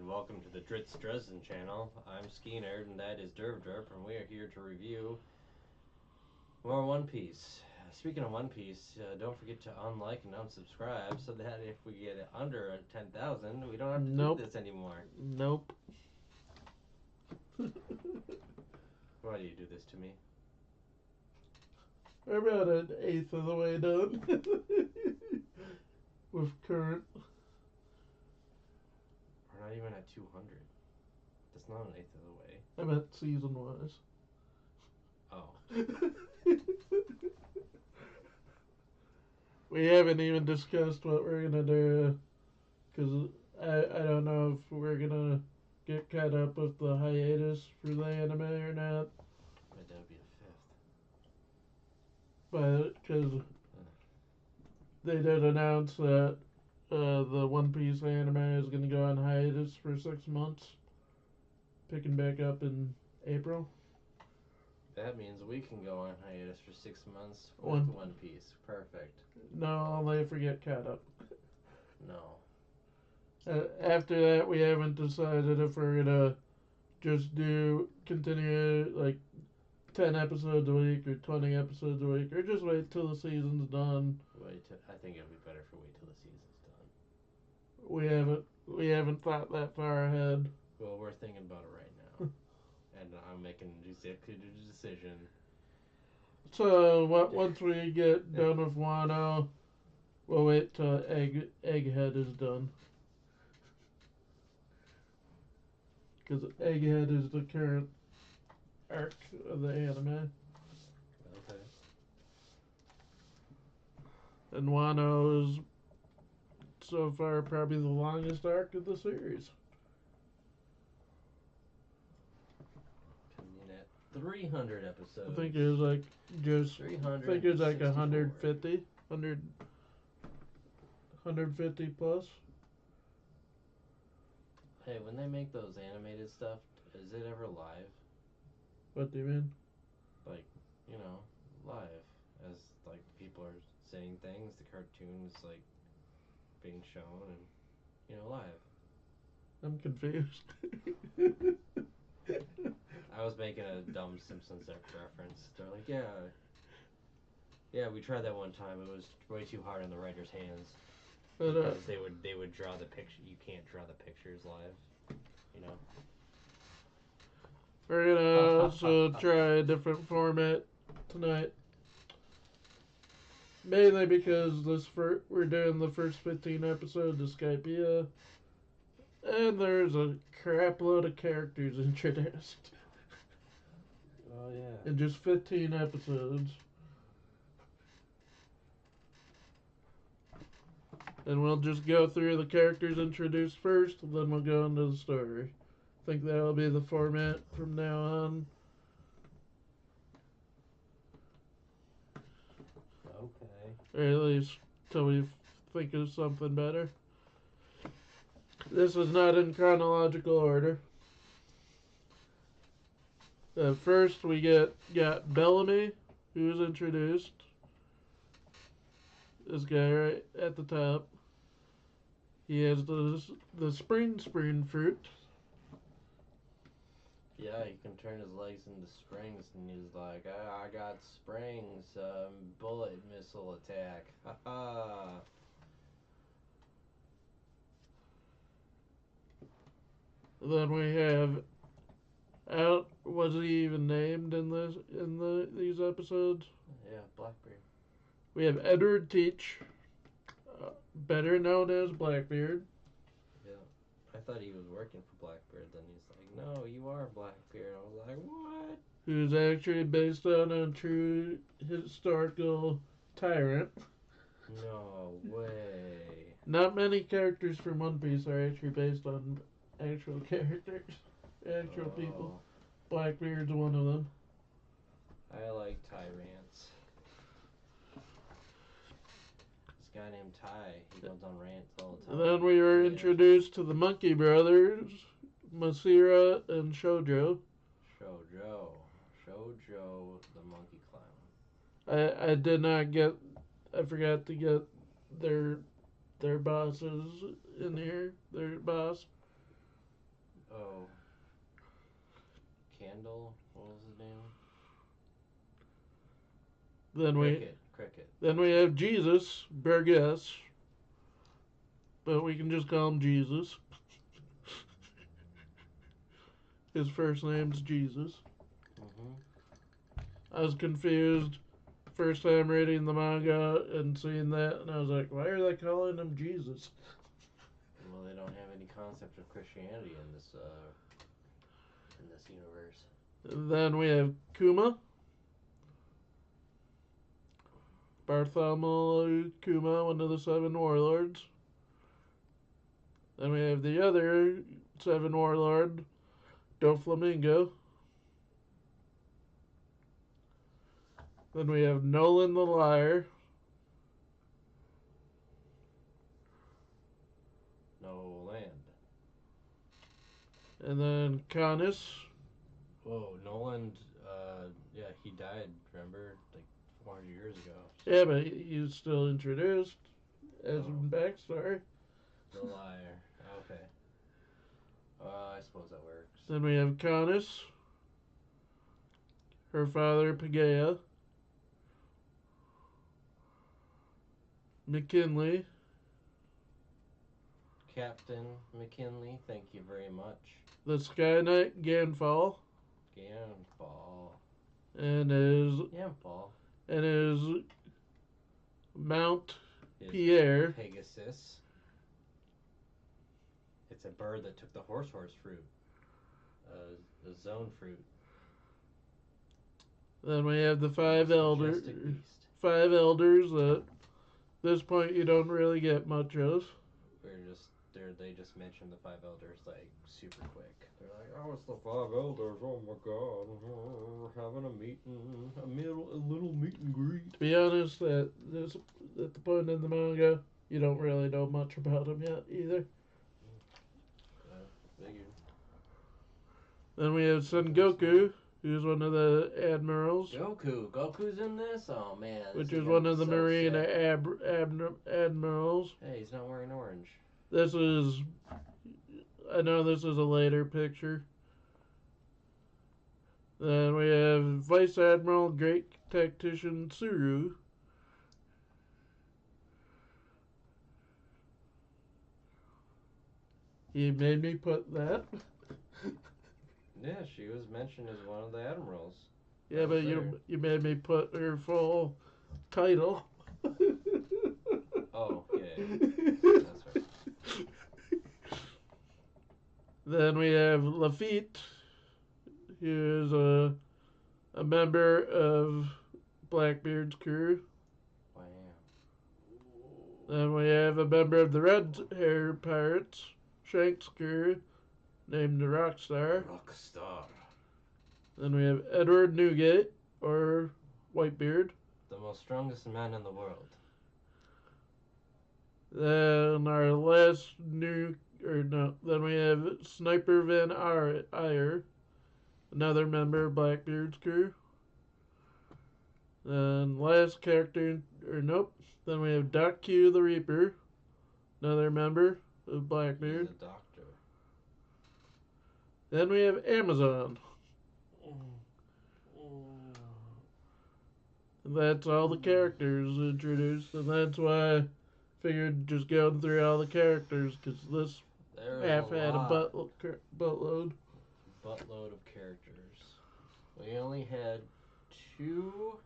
and welcome to the Dritz Dresden channel. I'm Ski Nerd, and that is Derv Derp, and we are here to review more One Piece. Speaking of One Piece, don't forget to unlike and unsubscribe so that if we get it under 10,000, we don't have to Nope. do this anymore. Nope. Why do you do this to me? We're about an eighth of the way done with current. We're not even at 200. That's not an eighth of the way. I meant season wise. Oh. We haven't even discussed what we're gonna do because I don't know if we're gonna get caught up with the hiatus for the anime or not. But that would be the fifth. But because they did announce that the One Piece anime is gonna go on hiatus for 6 months, picking back up in April. That means we can go on hiatus for 6 months with One Piece. Perfect. No, they forget caught up. No. After that, we haven't decided if we're gonna just continue like 10 episodes a week or 20 episodes a week, or just wait till the season's done. I think it'll be better if we wait till the season's done. We haven't thought that far ahead. Well, we're thinking about it right now, and I'm making an executive decision. So once we get done with Wano, we'll wait till Egghead is done. Because Egghead is the current arc of the anime. Okay. And Wano is so far probably the longest arc of the series. Coming in at 300 episodes. I think it was like just 300. I think it was like 150 plus. Hey, when they make those animated stuff, is it ever live? What do you mean? Like, live. As, like, people are saying things, the cartoon's, like, being shown, and, live. I'm confused. I was making a dumb Simpsons reference. They're like, yeah, we tried that one time. It was way too hard on the writer's hands because they would draw the picture. You can't draw the pictures live, We're gonna also try a different format tonight. Mainly because we're doing the first 15 episodes of Skypiea, and there's a crap load of characters introduced. Oh yeah. In just 15 episodes. And we'll just go through the characters introduced first, and then we'll go into the story. I think that'll be the format from now on. Okay. Or at least till we think of something better. This is not in chronological order. First, we got Bellamy, who's introduced. This guy right at the top. He has the spring fruit. Yeah, he can turn his legs into springs, and he's like, I got springs, bullet missile attack. Haha. Then we have was he even named in these episodes? Yeah, Blackbeard. We have Edward Teach, better known as Blackbeard. Yeah. I thought he was working for Blackbeard, then he's like, no, you are Blackbeard. I was like, what? Who's actually based on a true historical tyrant. No way. Not many characters from One Piece are actually based on actual characters, actual people. Blackbeard's one of them. I like tyrants. This guy named Ty, he goes on rants all the time. And then we were introduced to the Monkey Brothers, Masira and Shoujo. Shoujo, the monkey clown. I forgot to get their bosses in here. Their boss. Oh, Candle. What was his name? Cricket. Then we have Jesus Burgess, but we can just call him Jesus. His first name's Jesus. Mm-hmm. I was confused first time reading the manga and seeing that, and I was like, why are they calling him Jesus? Well, they don't have any concept of Christianity in this universe. And then we have Kuma. Bartholomew Kuma, one of the 7 warlords. Then we have the other 7 warlord, Doflamingo. Then we have Nolan the Liar. No land. And then Canis. Whoa, Nolan. Yeah, he died. Remember, like 400 years ago. Yeah, but he's still introduced as a backstory. The Liar. Okay. I suppose that works. Then we have Canis. Her father, Pagea. McKinley. Captain McKinley, thank you very much. The Sky Knight, Ganfall. Ganfall. And his Mount Pierre. Pegasus. It's a bird that took the horse fruit. The zone fruit. Then we have the 5 elders. Majestic beast. 5 elders that at this point you don't really get much of. They just mentioned the 5 elders like super quick. They're like, oh, it's the 5 elders. Oh my god, we're having a meeting, a little meet and greet. To be honest, at the point in the manga, you don't really know much about them yet either. Figured. Then we have Son Goku, who's one of the admirals. Goku's in this? Oh man. Which is one of the Marine admirals. Hey, he's not wearing orange. I know this is a later picture. Then we have Vice Admiral Great Tactician Tsuru. He made me put that. Yeah, she was mentioned as one of the admirals. Yeah, but you made me put her full title. Oh, yeah. That's right. Then we have Lafitte, who is a member of Blackbeard's crew. Wow. Then we have a member of the Red Hair Pirates, Shank's crew, named the Rockstar. Then we have Edward Newgate, or Whitebeard. The most strongest man in the world. Then our last then we have Sniper Van Ayer, another member of Blackbeard's crew. Then last character, then we have Doc Q the Reaper, another member of Blackbeard. He's a doctor. Then we have Amazon. And that's all the characters introduced, and that's why I figured just going through all the characters, because this half had a buttload. Buttload of characters. We only had 2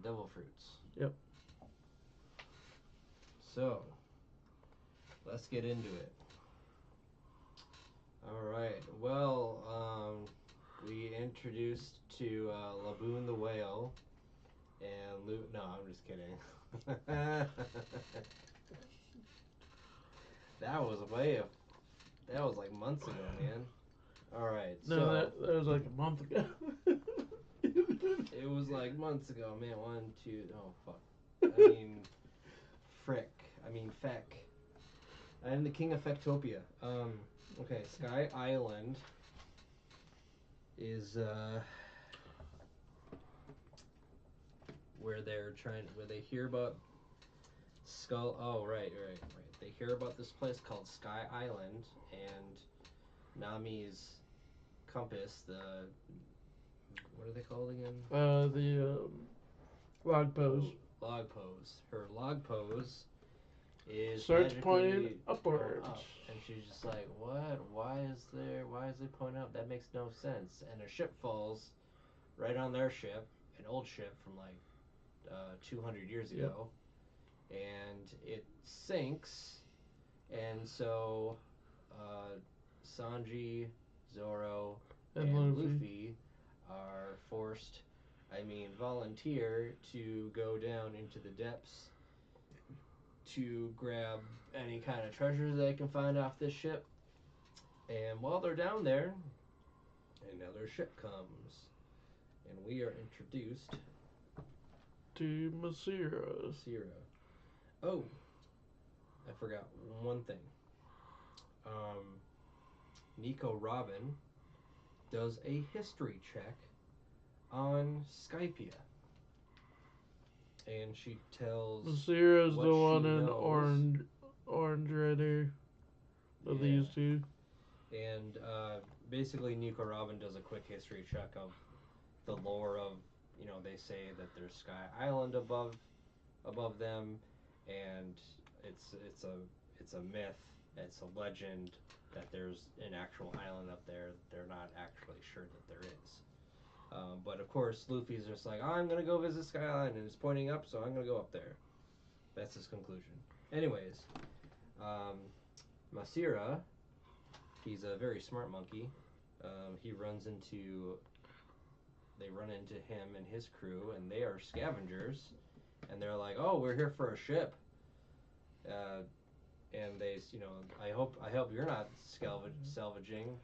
devil fruits. Yep. So, let's get into it. Alright, well, we introduced to Laboon the Whale and no, I'm just kidding. That was like months ago, man. Alright, no, so that was like a month ago. it was like months ago, man. 1, 2, oh fuck. Feck. I am the king of Fecktopia. Okay, Sky Island is where they hear about Skull. Oh, right. They hear about this place called Sky Island, and Nami's compass. The what are they called again? The log pose. Oh, log pose. Her log pose is Starts magically pointing upwards. up, and she's just like, "What? Why is it pointing up? That makes no sense." And a ship falls right on their ship, an old ship from like 200 years ago, and it sinks. And so Sanji, Zoro, and Luffy are forced, volunteer to go down into the depths to grab any kind of treasures they can find off this ship. And while they're down there, another ship comes, and we are introduced to Masira. Oh, I forgot one thing. Nico Robin does a history check on Skypia. And she tells Masira's what the one she in knows. orange redder of these two. And basically Nico Robin does a quick history check of the lore of, they say that there's Sky Island above them, and it's a myth, it's a legend that there's an actual island up there. They're not actually sure that there is. But of course, Luffy's just like, I'm gonna go visit Sky Island, and it's pointing up, so I'm gonna go up there. That's his conclusion. Anyways, Masira, he's a very smart monkey. They run into him and his crew, and they are scavengers, and they're like, "Oh, we're here for a ship." And they, I hope you're not salvaging.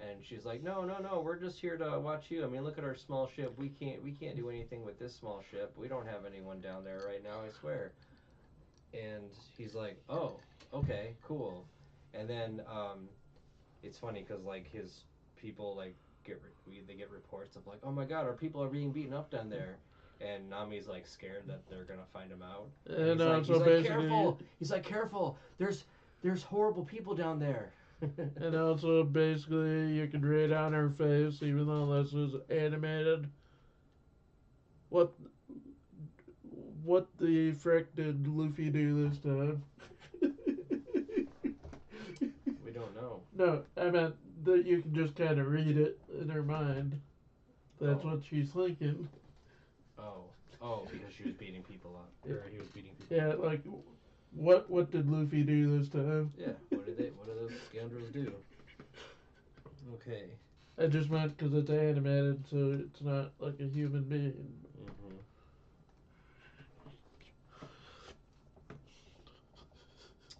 And she's like, no, we're just here to watch you. I mean, look at our small ship. We can't do anything with this small ship. We don't have anyone down there right now, I swear. And he's like, oh, okay, cool. And then it's funny because like his people like they get reports of like, oh my god, our people are being beaten up down there. And Nami's like scared that they're gonna find him out. And he's like, careful. He's like, careful. There's horrible people down there. And also, basically, you can read on her face, even though this is animated, what the frick did Luffy do this time? We don't know. No, I meant that you can just kind of read it in her mind. That's what she's thinking. Oh, because she was beating people up. Or he was beating people up. Yeah, like, what did Luffy do this time? Yeah, what do those scoundrels do? Okay. I just meant because it's animated, so it's not like a human being. Mm-hmm.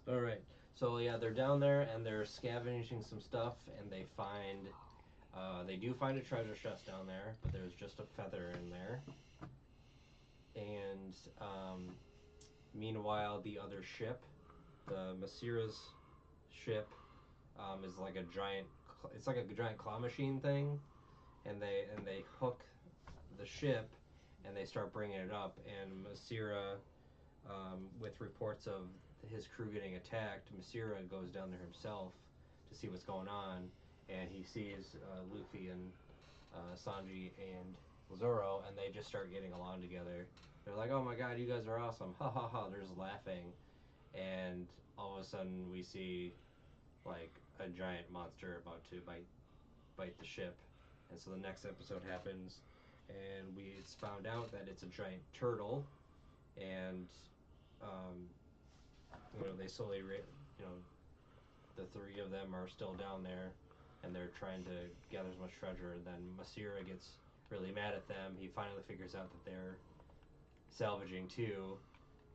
All right. So yeah, they're down there and they're scavenging some stuff, and they do find a treasure chest down there, but there's just a feather in there. And meanwhile, the other ship, the Masira's ship, is like a giant. It's like a giant claw machine thing, and they hook the ship, and they start bringing it up. And Masira, with reports of his crew getting attacked, Masira goes down there himself to see what's going on, and he sees Luffy and Sanji and Zoro, and they just start getting along together. They're like, oh my god, you guys are awesome, ha ha ha, they're just laughing. And all of a sudden we see like a giant monster about to bite the ship. And so the next episode happens, and it's found out that it's a giant turtle. And they slowly the three of them are still down there, and they're trying to gather as much treasure. And then Masira gets really mad at them. He finally figures out that they're salvaging too,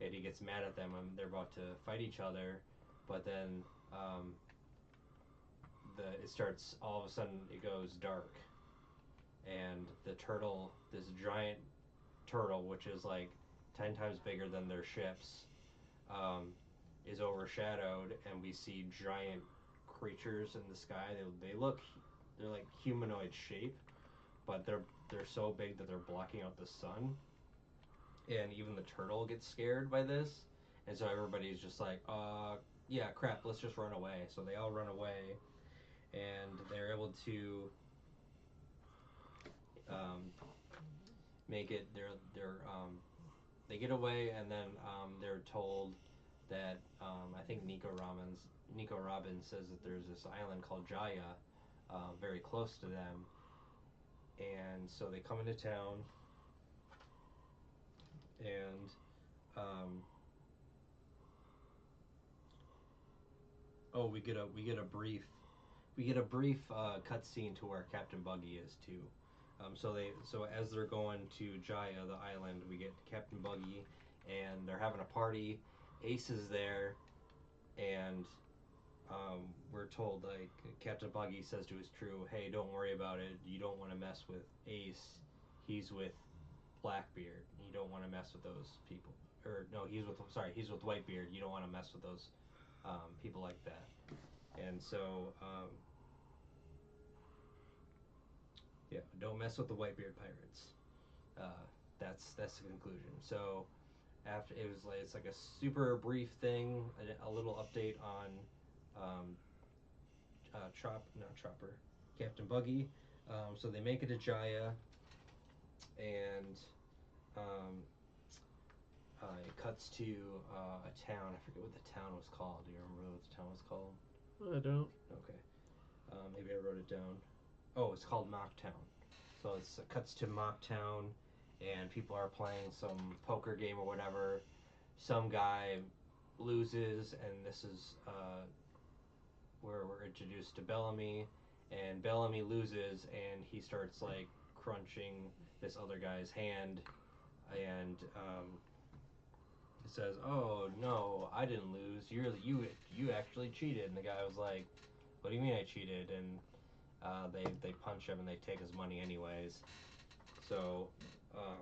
and he gets mad at them when they're about to fight each other. But then it starts, all of a sudden it goes dark, and the turtle, this giant turtle, which is like 10 times bigger than their ships, is overshadowed, and we see giant creatures in the sky. They're like humanoid shape, but they're so big that they're blocking out the sun. And even the turtle gets scared by this, and so everybody's just like, yeah, crap, let's just run away. So they all run away, and they're able to um, make it. They get away, and then they're told that I think Nico Robbins says that there's this island called Jaya, very close to them, and so they come into town, and um, oh, we get a brief cutscene to where Captain Buggy is too. So as they're going to Jaya, the island, we get Captain Buggy, and they're having a party. Ace is there, and we're told, like, Captain Buggy says to his crew, "Hey, don't worry about it. You don't want to mess with Ace. He's with Blackbeard. You don't want to mess with those people. Or no, he's with Whitebeard. You don't want to mess with those people like that." And so, yeah, don't mess with the Whitebeard pirates. Uh, that's the conclusion. So after it's like a super brief thing, a little update on um, not Chopper, Captain Buggy. So they make it to Jaya, and um, it cuts to a town. I forget what the town was called. Do you remember what the town was called? I don't. Okay. Maybe I wrote it down. Oh, it's called Mocktown. So it cuts to Mocktown, and people are playing some poker game or whatever. Some guy loses, and this is where we're introduced to Bellamy, and Bellamy loses, and he starts like crunching this other guy's hand, and he says, "Oh no, I didn't lose. You actually cheated." And the guy was like, "What do you mean I cheated?" And they punch him and they take his money anyways. So let's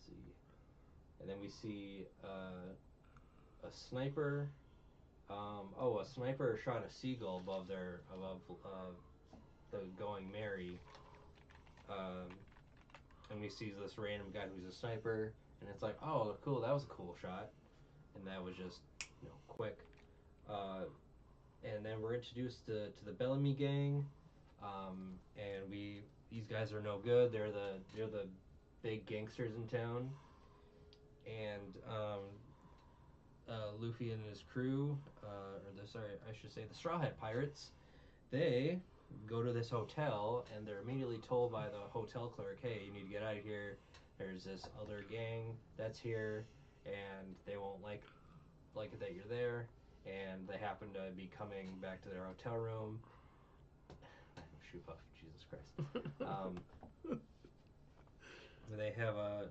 see, and then we see a sniper. A sniper shot a seagull above the Going Merry, um, and we see this random guy who's a sniper, and it's like, oh, cool, that was a cool shot, and that was just quick. Uh, and then we're introduced to the Bellamy gang, and these guys are no good. They're the big gangsters in town, and Luffy and his crew, I should say the Straw Hat Pirates, they go to this hotel, and they're immediately told by the hotel clerk, "Hey, you need to get out of here. There's this other gang that's here, and they won't like it that you're there." And they happen to be coming back to their hotel room. Shoot puff, Jesus Christ. They have a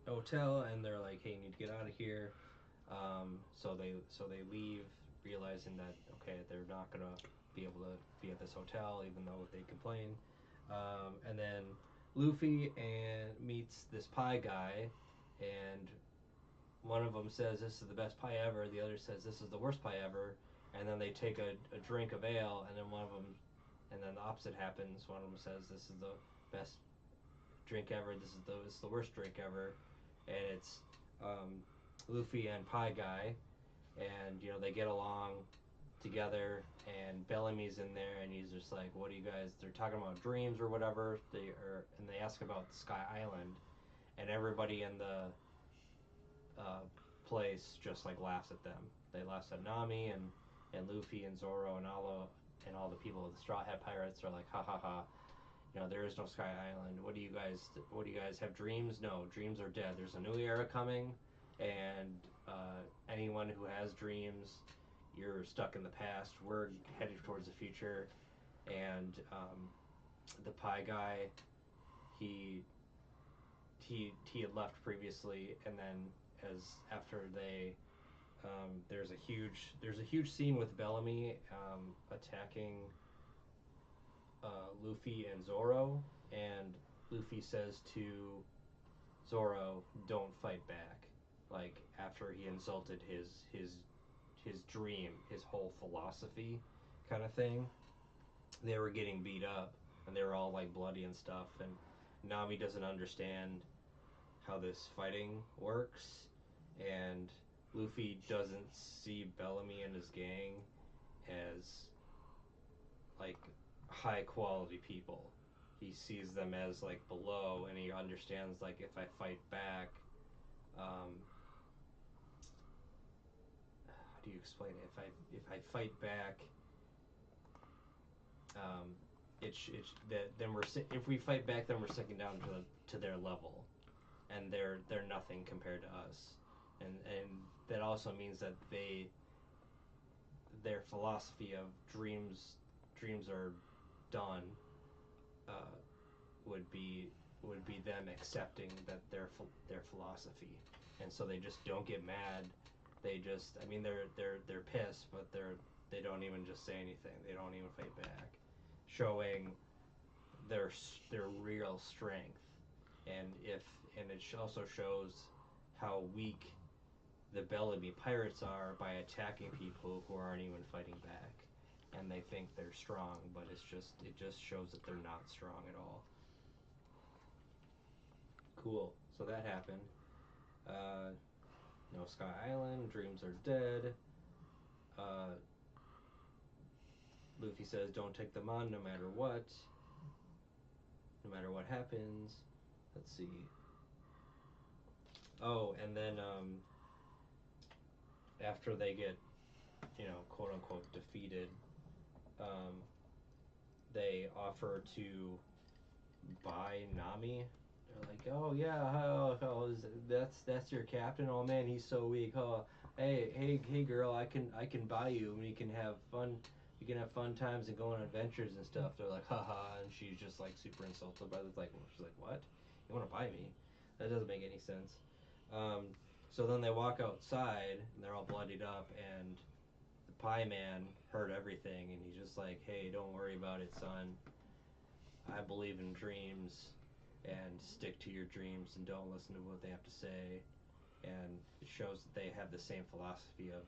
hotel, and they're like, "Hey, you need to get out of here." So they leave, realizing that okay, they're not gonna be able to be at this hotel, even though they complain. And then Luffy and meets this pie guy, and one of them says this is the best pie ever. The other says this is the worst pie ever. And then they take a drink of ale, and then and then the opposite happens. One of them says this is the best drink ever. This is the worst drink ever, and it's Luffy and Pie Guy, and they get along together. And Bellamy's in there, and he's just like, "What do you guys?" They're talking about dreams or whatever. And they ask about Sky Island, and everybody in the uh, place just like laughs at them. They laugh at Nami and Luffy and Zoro and all the people of the Straw Hat Pirates are like, "Ha ha ha." There is no Sky Island. What do you guys have dreams? No, dreams are dead. There's a new era coming, and anyone who has dreams, you're stuck in the past. We're headed towards the future, and the pie guy, he he had left previously, and then as after they there's a huge scene with Bellamy attacking Luffy and Zoro, and Luffy says to Zoro, "Don't fight back." Like after he insulted his dream, his whole philosophy, kind of thing. They were getting beat up, and they were all like bloody and stuff, and Nami doesn't understand how this fighting works, and Luffy doesn't see Bellamy and his gang as like high quality people. He sees them as like below, and he understands like if I fight back, how do you explain it? If I fight back, um, then if we fight back, then we're sinking down to their level, and they're nothing compared to us, and that also means that their philosophy of dreams are done, uh, would be them accepting that their philosophy, and so they just don't get mad. They just, I mean, they're pissed, but they don't even just say anything. They don't even fight back, showing their their real strength, and it also shows how weak the Bellamy pirates are by attacking people who aren't even fighting back, and they think they're strong, but it just shows that they're not strong at all. Cool. So that happened. No Sky Island. Dreams are dead. Uh, Luffy says, "Don't take them on, no matter what. No matter what happens." Let's see. Oh, and then after they get, quote unquote defeated, um, they offer to buy Nami. They're like, "Oh yeah, that's your captain? Oh man, he's so weak. Oh, hey girl, I can buy you, and we can have fun. You can have fun times and go on adventures and stuff." They're like, haha, and she's just like super insulted by this. Like, she's like, "What? You want to buy me? That doesn't make any sense." Um, so then they walk outside, and they're all bloodied up, and the Pie Man heard everything, and he's just like, "Hey, don't worry about it, son. I believe in dreams, and stick to your dreams and don't listen to what they have to say." And it shows that they have the same philosophy of,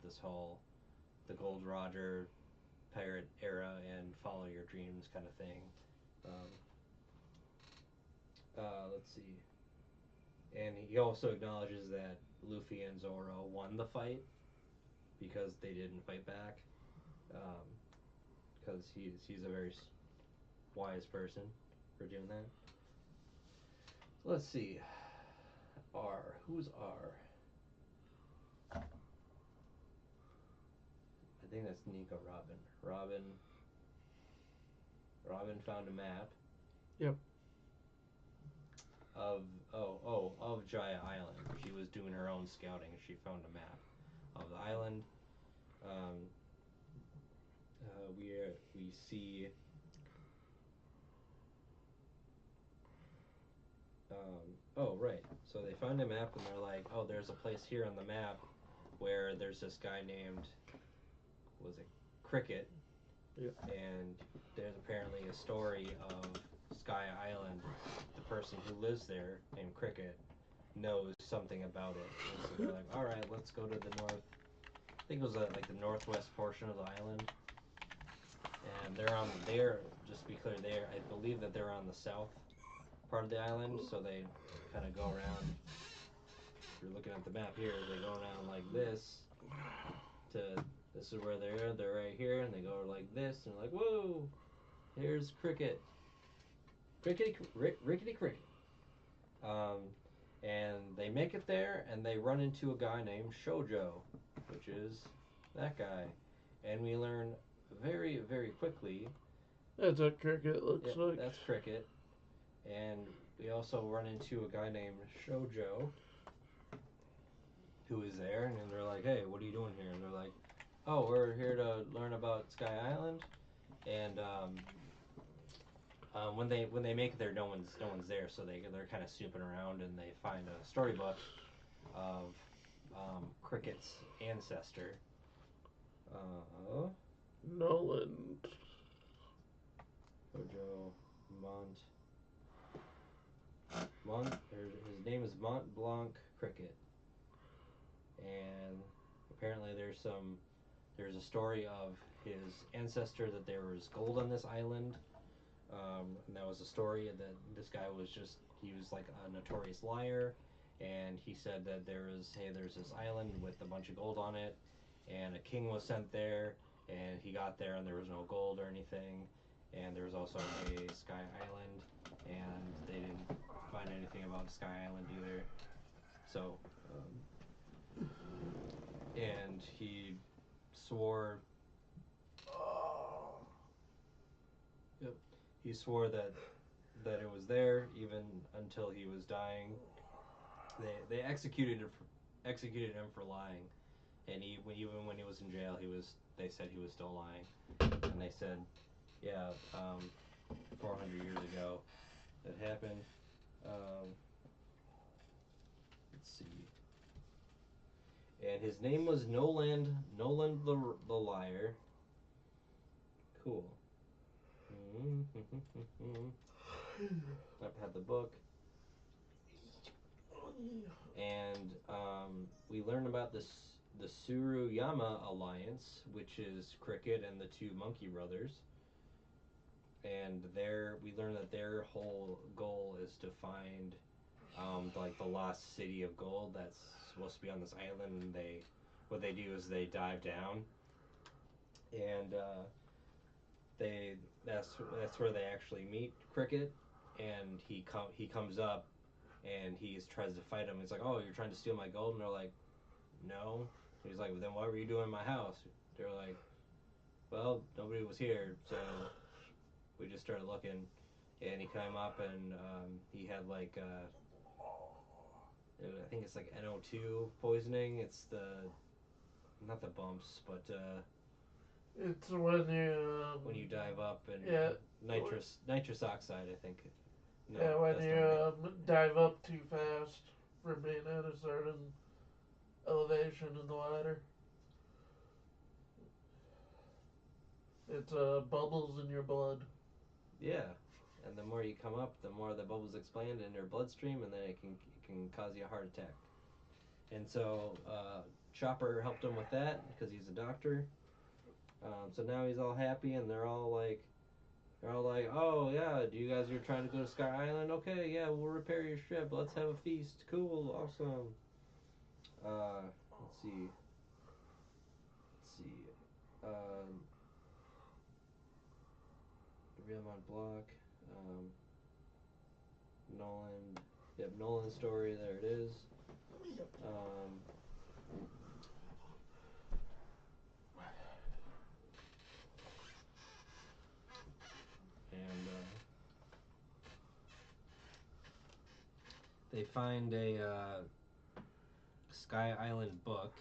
this whole the Gold Roger pirate era and follow your dreams kind of thing. Um, let's see. And he also acknowledges that Luffy and Zoro won the fight because they didn't fight back. Because he's a very wise person for doing that. Let's see. R. Who's R? I think that's Nico Robin. Robin found a map. Yep. Of of Jaya Island. She was doing her own scouting. She found a map of the island. Um, we see. Oh right. So they find a map and they're like, oh, there's a place here on the map where there's this guy named, was it Cricket? Yeah. And there's apparently a story of Sky Island. The person who lives there, named Cricket, knows something about it. And so they're like, all right, let's go to the north. I think it was like the northwest portion of the island. And they're just to be clear, I believe that they're on the south part of the island. So they kind of go around. If you're looking at the map here, they go around like this to. This is where they're right here, and they go like this, and they're like, whoa, here's Cricket. Rickety Cricket. And they make it there, and they run into a guy named Shoujo, which is that guy. And we learn very, very quickly. That's what Cricket looks like. That's Cricket. And we also run into a guy named Shoujo, who is there, and they're like, hey, what are you doing here? And they're like, oh, we're here to learn about Sky Island. And when they make it there, no one's there, so they're kind of snooping around, and they find a storybook of Cricket's ancestor. Noland. Jojo his name is Mont Blanc Cricket, and apparently there's a story of his ancestor that there was gold on this island, And that was a story that this guy was he was like a notorious liar, and he said that there's this island with a bunch of gold on it, and a king was sent there, and he got there and there was no gold or anything, and there was also a Sky Island, and they didn't find anything about Sky Island either. So, and he swore. Yep. He swore that it was there even until he was dying. They executed him for lying, and even when he was in jail, they said he was still lying, and they said, yeah, 400 years ago that happened. Um, let's see, and his name was Noland the liar. Cool. I've had the book. And we learn about the Suruyama Alliance, which is Cricket and the two Monkey Brothers. And we learn that their whole goal is to find like the lost city of gold that's supposed to be on this island. And what they do is they dive down, and that's where they actually meet Cricket, and he comes up and he tries to fight him. He's like, "Oh, you're trying to steal my gold?" And they're like, "No." He's like, "Then what were you doing in my house?" They're like, "Well, nobody was here, so we just started looking." And he came up and he had like I think it's like NO2 poisoning. It's not the bumps, but it's when you dive up and yeah, nitrous oxide, I think. No, yeah, when that's you not it. dive up too fast for being at a certain elevation in the water. It's bubbles in your blood. Yeah, and the more you come up, the more the bubbles expand in your bloodstream, and then it can cause you a heart attack. And so Chopper helped him with that because he's a doctor. So now he's all happy, and they're all like, "Oh yeah, do you guys are trying to go to Sky Island? Okay, yeah, we'll repair your ship. Let's have a feast. Cool, awesome." Let's see. Let's see. Um, Real Mont Block. Um, Nolan. Yep, Nolan's story. There it is. Um, and they find a Sky Island book,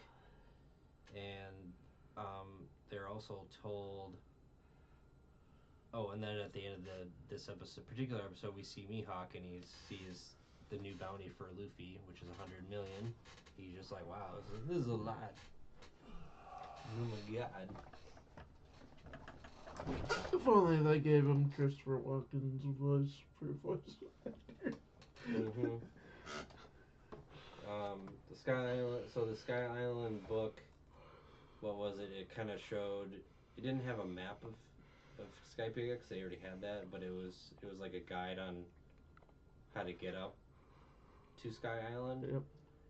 and they're also told. Oh, and then at the end of this particular episode, we see Mihawk, and he sees the new bounty for Luffy, which is 100 million. He's just like, wow, this is a lot. Oh my god. If only they gave him Christopher Walken's voice for voice actor. Mm-hmm. The Sky Island. So the Sky Island book, what was it? It kind of showed. It didn't have a map of Skypiea because they already had that, but it was like a guide on how to get up to Sky Island. Yep.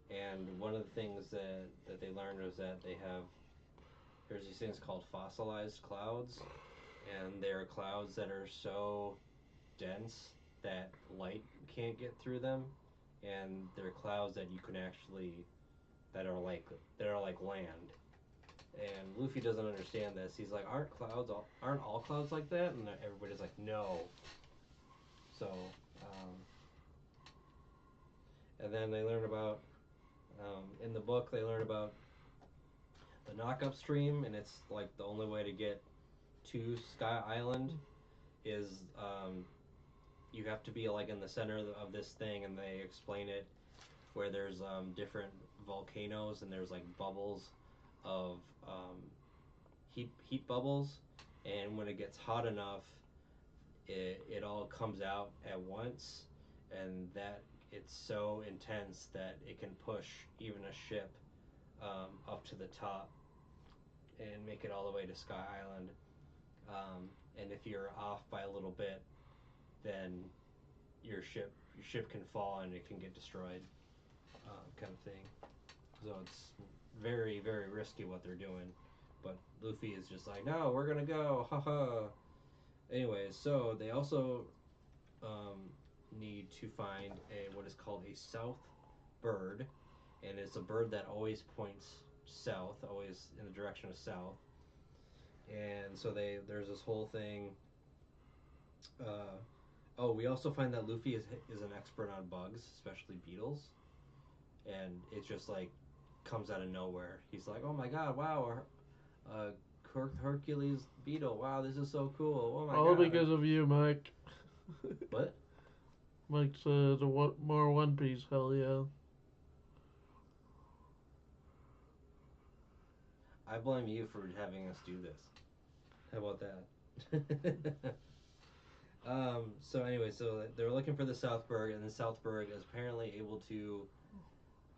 And one of the things that they learned was that there's these things called fossilized clouds, and they're clouds that are so dense that light can't get through them, and they're clouds that you can actually that are like land. And Luffy doesn't understand this. He's like, aren't all clouds like that? And everybody's like, no. So, and then they learn about in the book they learn about the knock-up stream, and it's like the only way to get to Sky Island is you have to be like in the center of this thing, and they explain it where there's different volcanoes, and there's like bubbles of heat bubbles, and when it gets hot enough, it all comes out at once, and that it's so intense that it can push even a ship up to the top and make it all the way to Sky Island. And if you're off by a little bit, then your ship can fall and it can get destroyed, kind of thing. So it's very, very risky what they're doing. But Luffy is just like, no, we're gonna go, haha. Anyways, so they also need to find a what is called a south bird, and it's a bird that always points south, always in the direction of south. And so there's this whole thing. Uh, oh, we also find that Luffy is an expert on bugs, especially beetles, and it just like comes out of nowhere. He's like, oh my god, wow, uh, Hercules beetle, wow, this is so cool. Oh my All god. because of you, Mike. What? Mike says, more One Piece, hell yeah. I blame you for having us do this. How about that? So anyway, so they're looking for the Southberg, and the Southberg is apparently able to.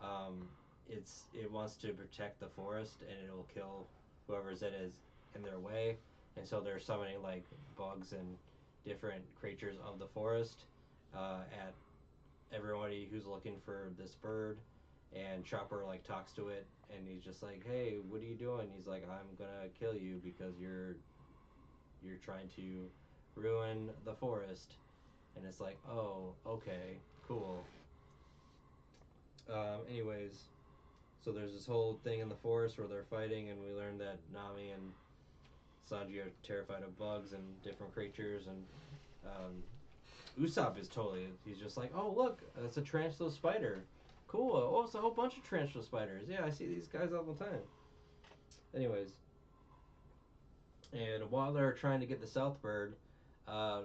Um, it wants to protect the forest, and it will kill whoever's it is in their way, and so they're summoning like bugs and different creatures of the forest at everybody who's looking for this bird. And Chopper like talks to it, and he's just like, "Hey, what are you doing?" He's like, "I'm gonna kill you because you're trying to ruin the forest." And it's like, oh, okay, cool. Anyways, so there's this whole thing in the forest where they're fighting, and we learn that Nami and Sanji are terrified of bugs and different creatures, and Usopp is totally. He's just like, oh look, it's a tarantula spider. Cool. Oh, it's a whole bunch of tarantula spiders. Yeah, I see these guys all the time. Anyways, and while they're trying to get the Southbird, uh,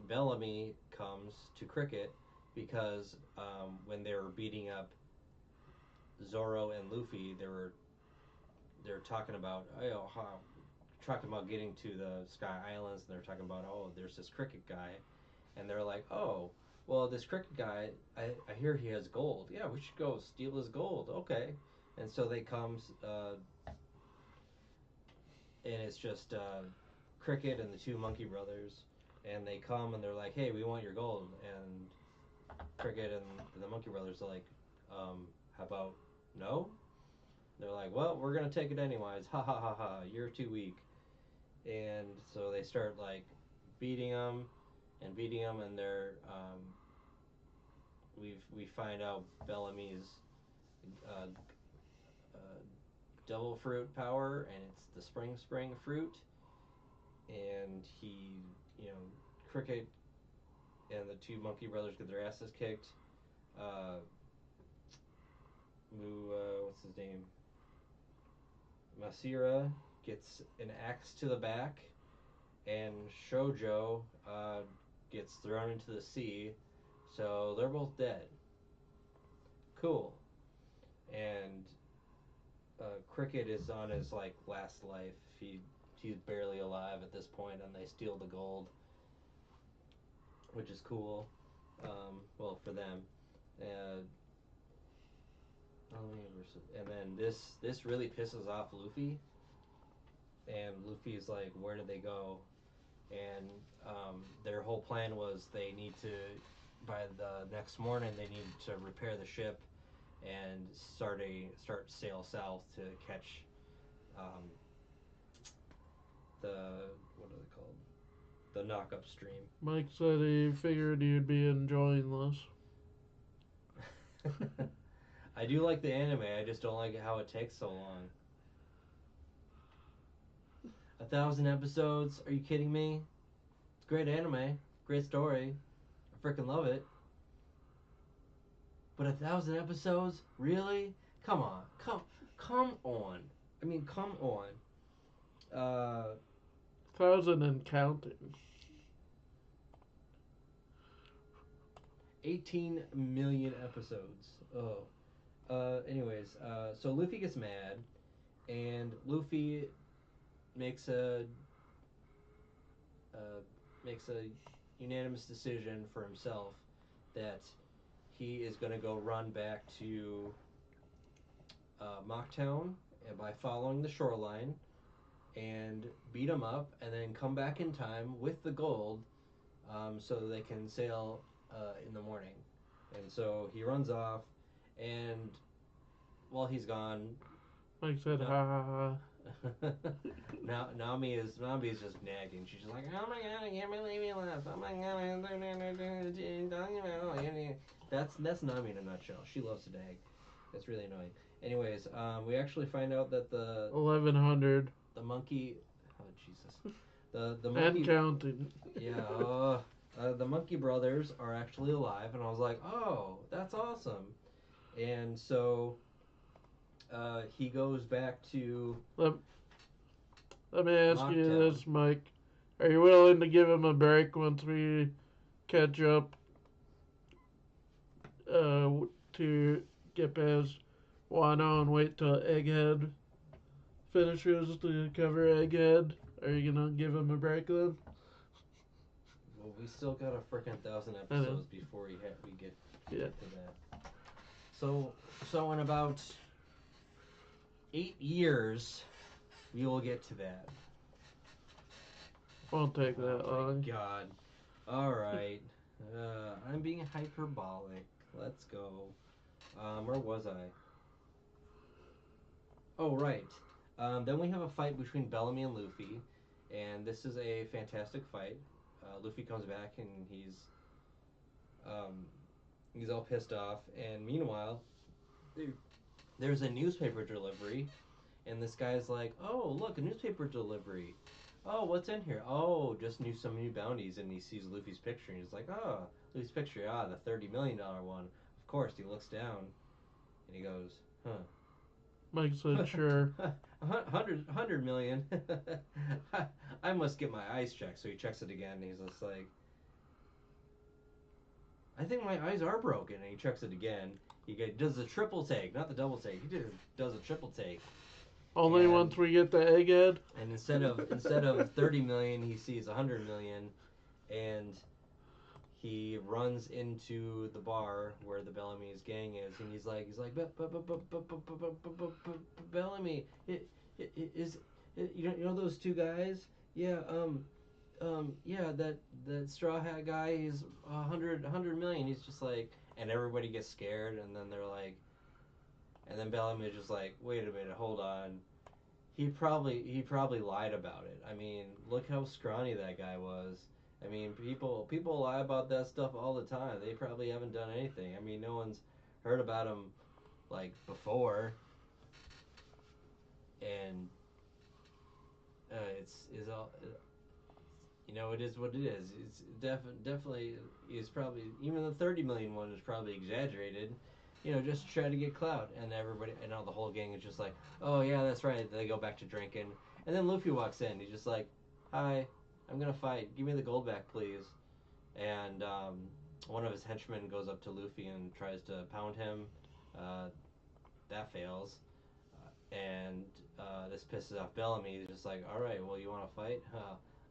Bellamy comes to Cricket because when they were beating up Zoro and Luffy, they're talking about talking about getting to the Sky Islands, and they're talking about, oh, there's this Cricket guy, and they're like, oh, well, this Cricket guy, I hear he has gold. Yeah, we should go steal his gold. Okay, and so they come, and it's just Cricket and the two Monkey Brothers, and they come and they're like, hey, we want your gold, and Cricket and the Monkey Brothers are like, how about no? They're like, well, we're gonna take it anyways. Ha ha ha ha. You're too weak. And so they start like beating them and beating them, and we find out Bellamy's uh, uh, devil fruit power, and it's the spring fruit, and you know, Cricket and the two Monkey Brothers get their asses kicked. Uh, what's his name? Masira gets an axe to the back, and Shoujo gets thrown into the sea, so they're both dead. Cool. And Cricket is on his like last life. He's barely alive at this point, and they steal the gold, which is cool. Well, for them. Uh, and then this really pisses off Luffy, and Luffy's like, where did they go? And their whole plan was they need to, by the next morning, they need to repair the ship and start sail south to catch um, the what are they called? The knock up stream. Mike said he figured you'd be enjoying this. I do like the anime. I just don't like how it takes so long. 1,000 episodes? Are you kidding me? It's great anime, great story. I freaking love it. But 1,000 episodes? Really? Come on, come on. I mean, come on. 1,000 and counting. 18 million episodes. Oh. Anyways, so Luffy gets mad, and Luffy makes a uh, makes a unanimous decision for himself that he is going to go run back to Mocktown by following the shoreline and beat him up, and then come back in time with the gold so they can sail in the morning. And so he runs off, and while he's gone, Mike said, no, ha ha ha. now Nami is just nagging. She's just like, oh my god, I can't believe you left. Oh my god, that's Nami in a nutshell. She loves to nag. That's really annoying. Anyways, we actually find out that 1100. the monkey, oh Jesus, the And monkey, counting. yeah, the monkey brothers are actually alive, and I was like, oh, that's awesome. And so he goes back to Let me ask you Lockdown. this, Mike. Are you willing to give him a break once we catch up to get past Wano and wait till Egghead finishes to cover Egghead? Are you gonna give him a break then? Well, we still got a frickin' 1,000 I know. episodes before we get Yeah. to that. So in about 8 years, we will get to that. Won't take that Oh my long. god. Alright. I'm being hyperbolic. Let's go. Where was I? Oh, right. Then we have a fight between Bellamy and Luffy, and this is a fantastic fight. Luffy comes back and um, he's all pissed off, and meanwhile, there's a newspaper delivery, and this guy's like, "Oh, look, a newspaper delivery. Oh, what's in here? Oh, just some new bounties." And he sees Luffy's picture, and he's like, "Oh, Luffy's picture. Ah, the $30 million one." Of course, he looks down, and he goes, "Huh." Mike said, sure. 100 million. I must get my eyes checked. So he checks it again, and he's just like, I think my eyes are broken. And he checks it again. Does a triple take, not the double take. He does a triple take. Only And- once we get to Egghead? And instead of 30 million, he sees 100 million, and he runs into the bar where the Bellamy's gang is, and he's like, Bellamy, you know those two guys? Yeah, yeah, that straw hat guy. He's 100 million. He's just like, and everybody gets scared, and then they're like, and then Bellamy's just like, wait a minute, hold on. He probably lied about it. I mean, look how scrawny that guy was. I mean, people lie about that stuff all the time. They probably haven't done anything. I mean, no one's heard about him like before, and it's is all. It is what it is. It's definitely is probably even the 30 million one is probably exaggerated. Just try to get clout, and everybody, and all the whole gang is just like, oh yeah, that's right. They go back to drinking, and then Luffy walks in. He's just like, hi, I'm gonna fight. Give me the gold back, please. And one of his henchmen goes up to Luffy and tries to pound him. Uh, that fails, and this pisses off Bellamy. He's just like, all right, well, you want to fight?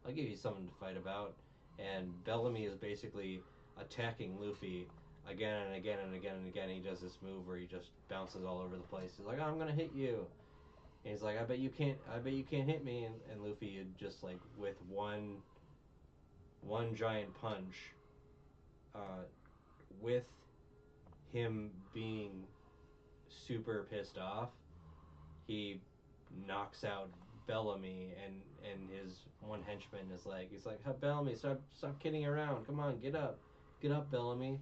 I'll give you something to fight about. And Bellamy is basically attacking Luffy again and again and again and again. He does this move where he just bounces all over the place. He's like, oh, I'm gonna hit you. And he's like, I bet you can't hit me. And Luffy just like with one giant punch, with him being super pissed off, he knocks out Bellamy, and his one henchman is like, he's like, Bellamy, stop kidding around. Come on, get up, Bellamy.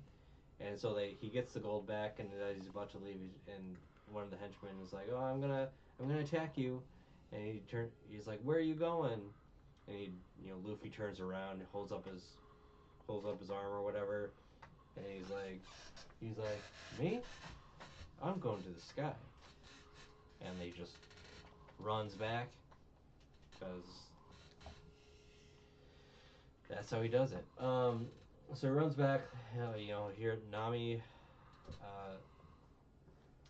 And so he gets the gold back, and as he's about to leave, and one of the henchmen is like, oh, I'm gonna attack you, and he's like, where are you going? And Luffy turns around, holds up his arm or whatever, and he's like, me? I'm going to the sky. And they just runs back, because that's how he does it. So he runs back. Here Nami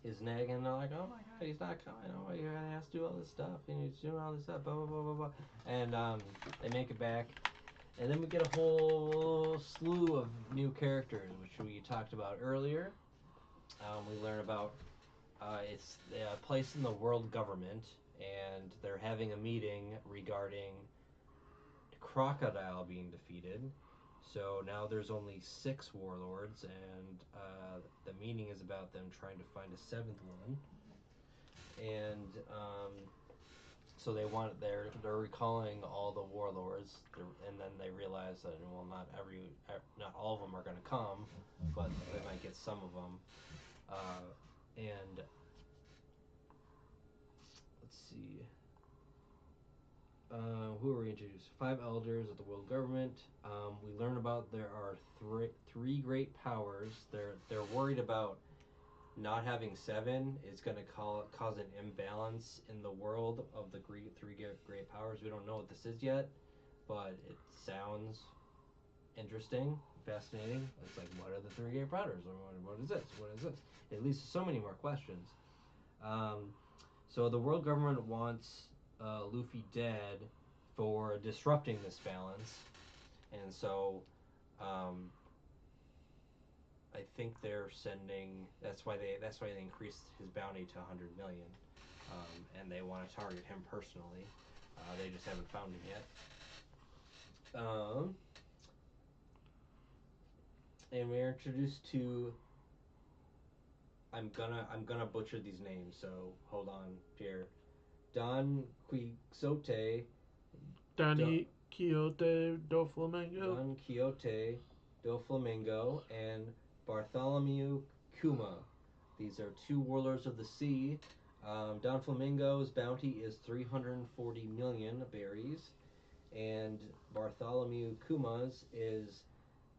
is nagging. And they're like, "Oh my god, he's not coming! Oh, you're gonna have to do all this stuff, and he's doing all this stuff, blah blah blah blah blah." And they make it back, and then we get a whole slew of new characters, which we talked about earlier. We learn about it's a place in the world government, and they're having a meeting regarding Crocodile being defeated, So now there's only 6 warlords, and the meaning is about them trying to find a 7th one. And so they're recalling all the warlords, and then they realize that well, not all of them are going to come, but they might get some of them. And let's see. Who are we introduced? 5 elders of the world government. We learn about there are three great powers. They're worried about not having 7 is going to cause an imbalance in the world of the three great powers. We don't know what this is yet, but it sounds interesting, fascinating. It's like, what are the 3 great powers? Or what is this? What is this? It leads to so many more questions. So the world government wants Luffy dead for disrupting this balance, and so I think they're sending. That's why they increased his bounty to 100 million, and they want to target him personally. They just haven't found him yet. And we're introduced to. I'm gonna butcher these names, so hold on here. Don Quixote. Don Quixote do Flamengo. Don Quixote do Flamengo and Bartholomew Kuma. These are 2 warlords of the sea. Don Flamingo's bounty is 340 million berries, and Bartholomew Kuma's is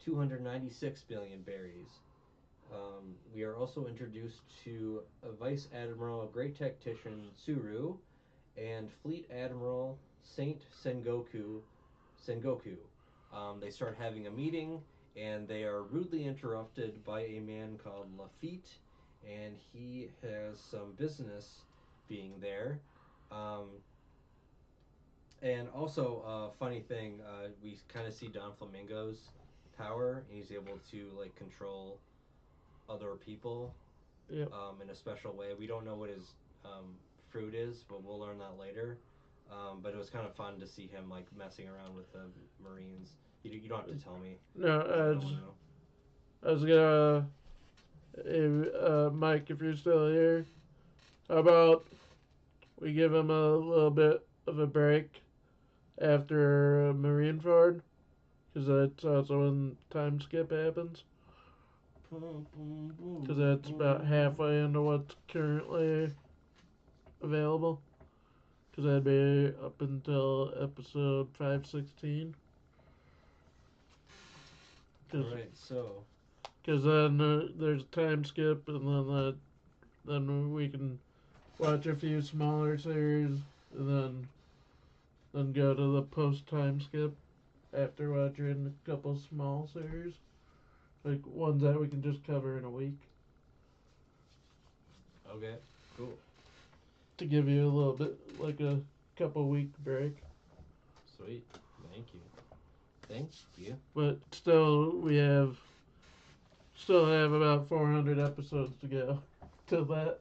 296 billion berries. We are also introduced to Vice Admiral Great Tactician Tsuru and Fleet Admiral Saint Sengoku. They start having a meeting, and they are rudely interrupted by a man called Lafitte, and he has some business being there. And also, funny thing, we kind of see Don Flamingo's power. He's able to like control other people Yep. in a special way. We don't know what his fruit is, but we'll learn that later. But it was kind of fun to see him like messing around with the Marines. You don't have to tell me. No, I was gonna, Mike, if you're still here, how about we give him a little bit of a break after Marineford, because that's also when time skip happens. Because that's about halfway into what's currently available. Because that'd be up until episode 516. Alright, so. Because then there's a time skip, and then we can watch a few smaller series, and then go to the post time skip after watching a couple small series, like ones that we can just cover in a week. Okay, cool. To give you a little bit, like a couple week break. Sweet, thank you. Thank you. But still, we have about 400 episodes to go till that.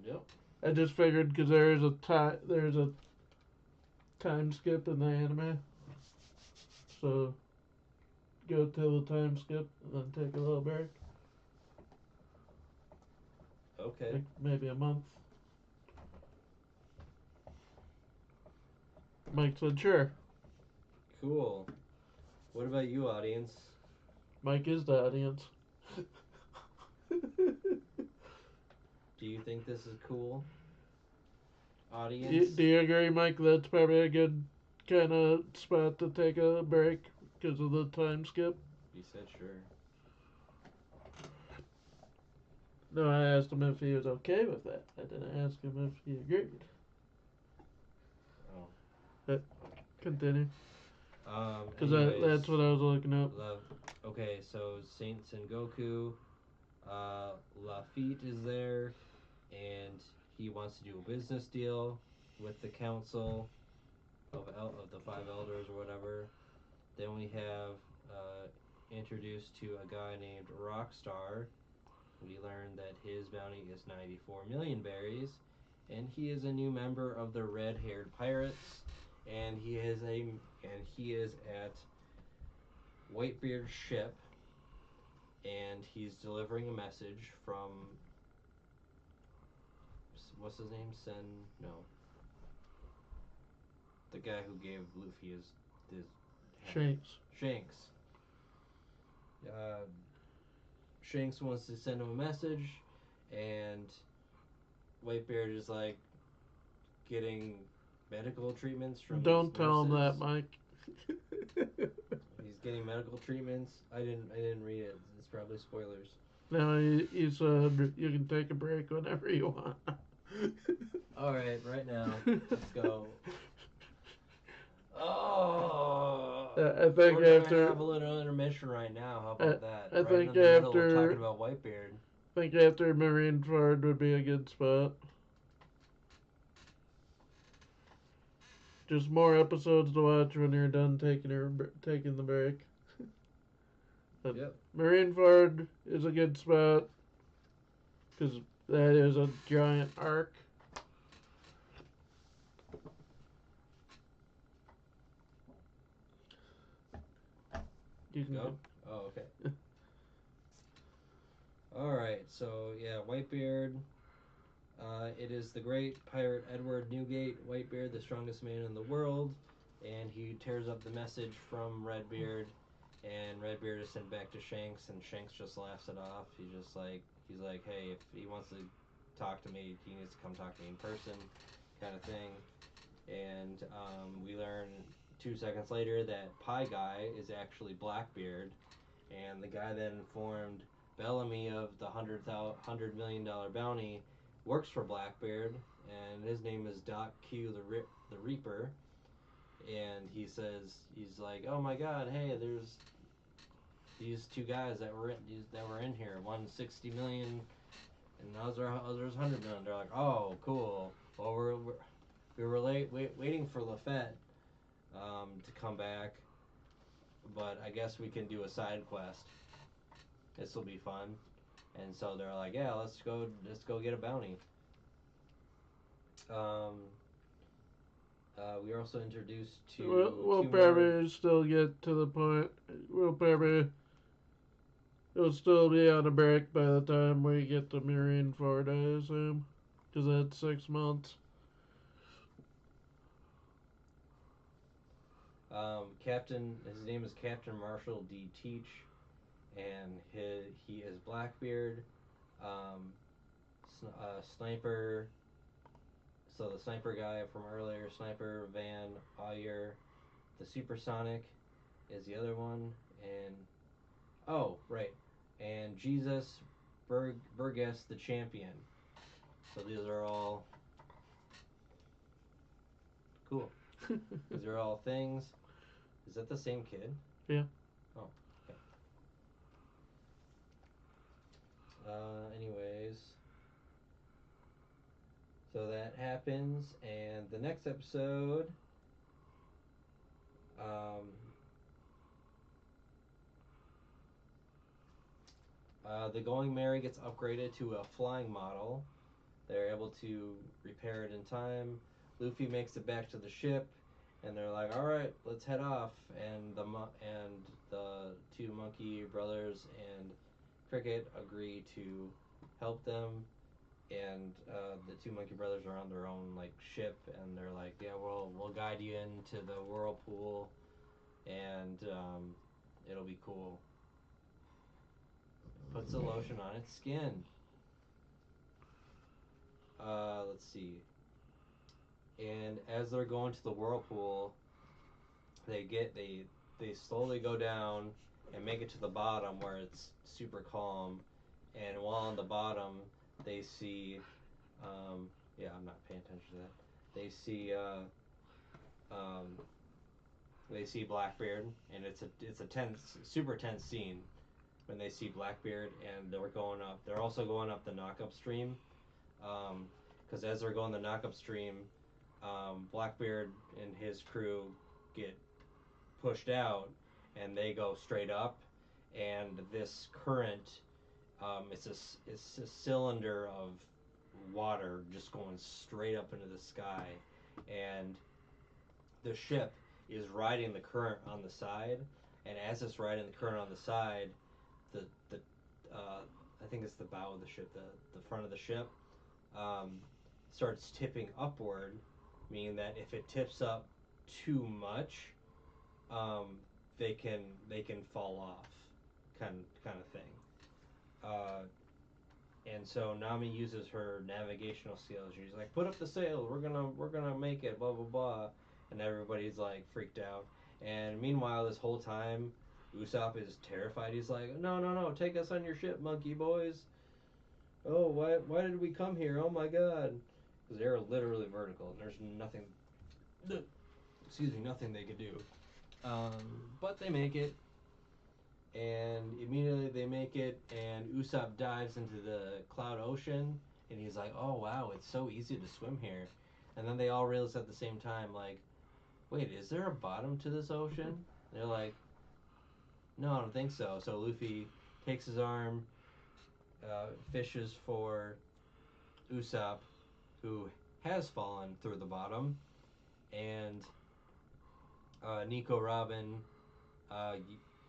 Yep. I just figured because there's a time skip in the anime, so go till the time skip and then take a little break. Okay. Like maybe a month. Mike said sure. Cool. What about you, audience? Mike is the audience. Do you think this is cool? Audience? Do you agree, Mike? That's probably a good kind of spot to take a break because of the time skip. He said sure. No, I asked him if he was okay with that. I didn't ask him if he agreed. Oh. But continue. Because Anyways, that's what I was looking up. Okay, so Saint Sengoku, Lafitte is there, and he wants to do a business deal with the council of the 5 elders or whatever. Then we have introduced to a guy named Rockstar. We learn that his bounty is 94 million berries, and he is a new member of the Red-Haired Pirates, and he is at Whitebeard's ship, and he's delivering a message from what's his name? No, the guy who gave Luffy his Shanks. Shanks. Uh, Shanks wants to send him a message, and Whitebeard is like getting medical treatments from Don't these tell him nurses. that, Mike. He's getting medical treatments. I didn't read it. It's probably spoilers. No, he said you can take a break whenever you want. All right now, let's go. Oh, I think we're after gonna have a little intermission right now. How about that? I Right think in the middle, after we're talking about Whitebeard. I think after Marineford would be a good spot. Just more episodes to watch when you're done taking the break. But Yep. Marineford is a good spot because that is a giant arc. You can Go. Oh, okay. All right. So yeah, Whitebeard. It is the great pirate Edward Newgate, Whitebeard, the strongest man in the world, and he tears up the message from Redbeard, and Redbeard is sent back to Shanks, and Shanks just laughs it off. He's like, hey, if he wants to talk to me, he needs to come talk to me in person, kind of thing. And we learn 2 seconds later that Pie Guy is actually Blackbeard, and the guy that informed Bellamy of the $100 million bounty works for Blackbeard, and his name is Doc Q, the Reaper. And he's like, oh my God, hey, there's these two guys that were in here. One's 60 million, and others 100 million. They're like, oh, cool. Well, we were waiting for Lafette to come back, but I guess we can do a side quest. This will be fun. And so they're like, yeah, let's go get a bounty. We are also introduced to We'll two probably more. still get to the point. It'll still be on a break by the time we get to Marineford, I assume, because that's 6 months. His name is Captain Marshall D. Teach, and he is Blackbeard, sniper. So the sniper guy from earlier, Sniper Van Ayer, the Supersonic is the other one, and oh right, and Jesus Burgess the Champion. So these are all cool. These are all things. Is that the same kid? Yeah. Oh, okay. Anyways, so that happens, and the next episode, um, the Going Merry gets upgraded to a flying model. They're able to repair it in time. Luffy makes it back to the ship, and they're like, "All right, let's head off." And the two monkey brothers and Cricket agree to help them. And the two monkey brothers are on their own like ship, and they're like, "Yeah, we'll guide you into the whirlpool, and it'll be cool." Puts a lotion on its skin. Let's see. And as they're going to the whirlpool, they slowly go down and make it to the bottom where it's super calm. And while on the bottom, they see, yeah, I'm not paying attention to that. They see, um, they see Blackbeard, and it's a super tense scene when they see Blackbeard, and they're going up. They're also going up the knock-up stream, because as they're going the knock-up stream, Blackbeard and his crew get pushed out, and they go straight up, and this current, it's a cylinder of water just going straight up into the sky, and the ship is riding the current on the side, and as it's riding the current on the side, the I think it's the bow of the ship, the front of the ship, um, starts tipping upward, meaning that if it tips up too much, um, they can fall off, kind of thing. Uh, and so Nami uses her navigational skills. She's like, "Put up the sails. We're gonna make it." Blah blah blah, and everybody's like freaked out. And meanwhile, this whole time, Usopp is terrified. He's like, "No, no, no! Take us on your ship, monkey boys. Oh, why did we come here? Oh my god!" Because they're literally vertical, and there's nothing. Excuse me, nothing they could do. But they make it, and immediately they make it, and Usopp dives into the cloud ocean, and he's like, "Oh wow, it's so easy to swim here." And then they all realize at the same time, like, "Wait, is there a bottom to this ocean?" And they're like, "No, I don't think so." So Luffy takes his arm, fishes for Usopp, who has fallen through the bottom, and Nico Robin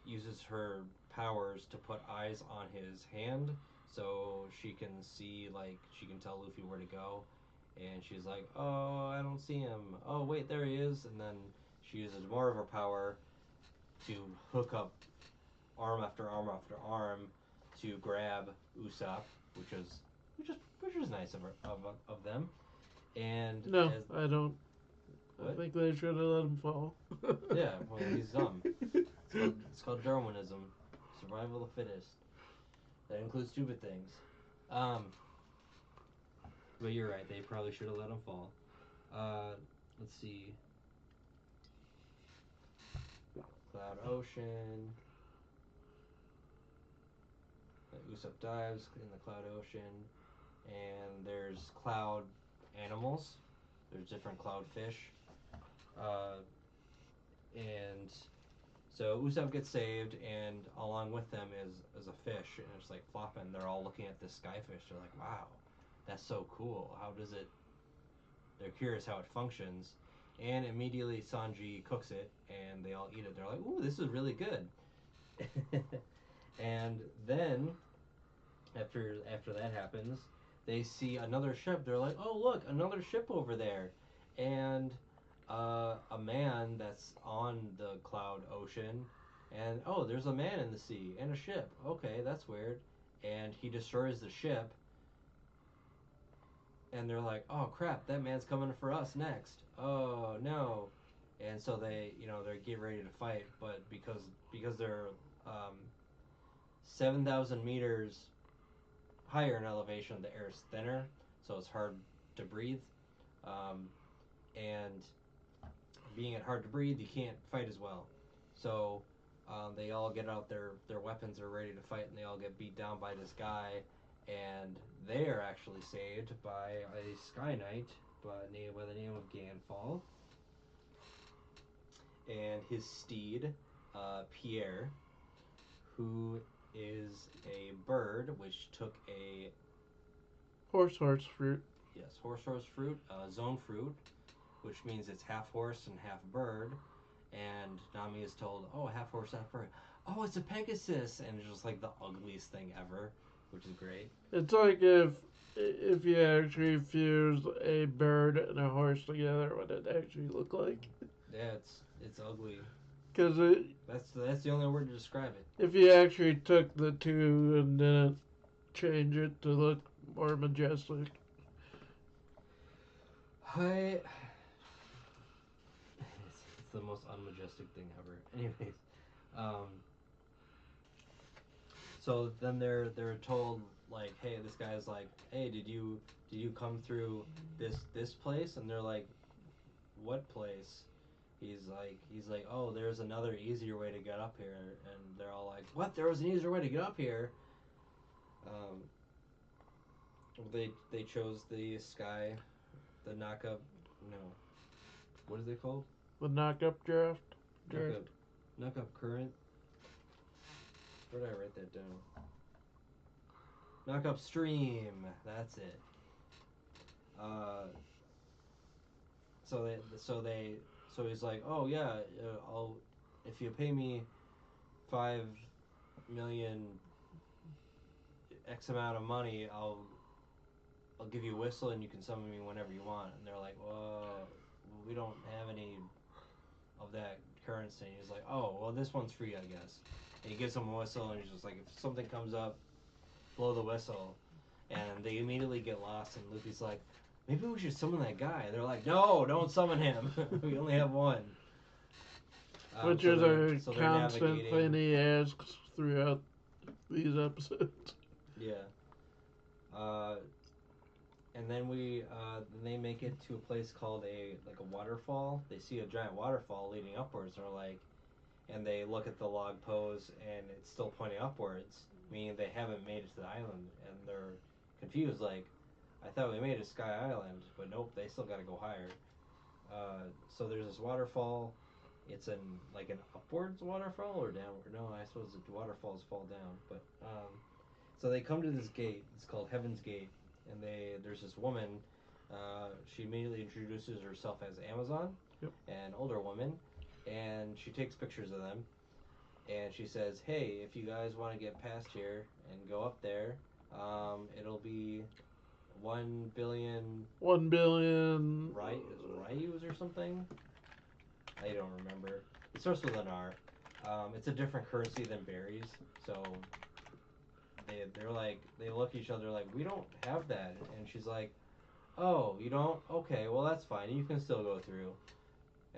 uses her powers to put eyes on his hand, so she can see, like, she can tell Luffy where to go, and she's like, "Oh, I don't see him. Oh, wait, there he is." And then she uses more of her power to hook up arm after arm after arm to grab Usopp, which is nice of them. And No, as I don't. I what? think they should have let him fall. Yeah, well, he's dumb. It's called Darwinism, survival of the fittest. That includes stupid things. Um, but you're right. They probably should have let him fall. Uh, let's see. Cloud Ocean. Usopp dives in the Cloud Ocean, and there's cloud animals. There's different cloud fish. Uh, and so Usopp gets saved, and along with them is a fish, and it's like flopping. They're all looking at this skyfish. They're like, "Wow, that's so cool. How does it?" They're curious how it functions, and immediately Sanji cooks it, and they all eat it. They're like, "Ooh, this is really good." And then after that happens, they see another ship. They're like, "Oh, look, another ship over there," and a man that's on the cloud ocean, and oh, there's a man in the sea and a ship. Okay, that's weird. And he destroys the ship, and they're like, "Oh crap, that man's coming for us next. Oh no!" And so they get ready to fight, but because they're 7,000 meters higher in elevation, the air is thinner, so it's hard to breathe. Um, and being it hard to breathe, you can't fight as well. So they all get out their weapons, are ready to fight, and they all get beat down by this guy. And they are actually saved by a Sky Knight by the name of Ganfall, and his steed, Pierre, who is a bird which took a Horse fruit. yes horse fruit, zone fruit, which means it's half horse and half bird. And Nami is told, "Oh, half horse, half bird. Oh, it's a Pegasus," and it's just like the ugliest thing ever, which is great. It's like if you actually fuse a bird and a horse together, what it actually look like. Yeah, it's ugly. Because That's the only word to describe it. if you actually took the two and then change it to look more majestic. I it's the most unmajestic thing ever. Anyways, um, so then they're told, like, "Hey, this guy's like, hey, did you come through this place?" And they're like, "What place?" He's like, "Oh, there's another easier way to get up here." And they're all like, "What? There was an easier way to get up here?" Um, they chose the sky, the knockup. No, what is it called? The knock-up draft. Knockup, knockup current. Where did I write that down? Knockup stream. That's it. Uh, so he's like, "Oh yeah, I'll if you pay me 5 million X amount of money, I'll give you a whistle and you can summon me whenever you want. And they're like, well, we don't have any of that currency. And he's like, oh, well, this one's free, I guess. And he gives him a whistle, and he's just like, if something comes up, blow the whistle. And they immediately get lost, and Luffy's like, maybe we should summon that guy. And they're like, no, don't summon him. We only have one. Which is a constant thing he asks throughout these episodes. Yeah. And then they make it to a place called a waterfall. They see a giant waterfall leading upwards, and they're like, and they look at the log pose, and it's still pointing upwards, meaning they haven't made it to the island, and they're confused. Like, I thought we made it to Sky Island, but nope, they still got to go higher. So there's this waterfall. It's an upwards waterfall or downward. No, I suppose the waterfalls fall down. But so they come to this gate. It's called Heaven's Gate, and there's this woman. She immediately introduces herself as Amazon, yep. An older woman, and she takes pictures of them. And she says, "Hey, if you guys want to get past here and go up there, it'll be 1 billion. 1 billion. Ryus or something? I don't remember. It starts with an R. It's a different currency than berries, so they're like, they look at each other like, we don't have that, and she's like, oh, you don't? Okay, well that's fine. You can still go through.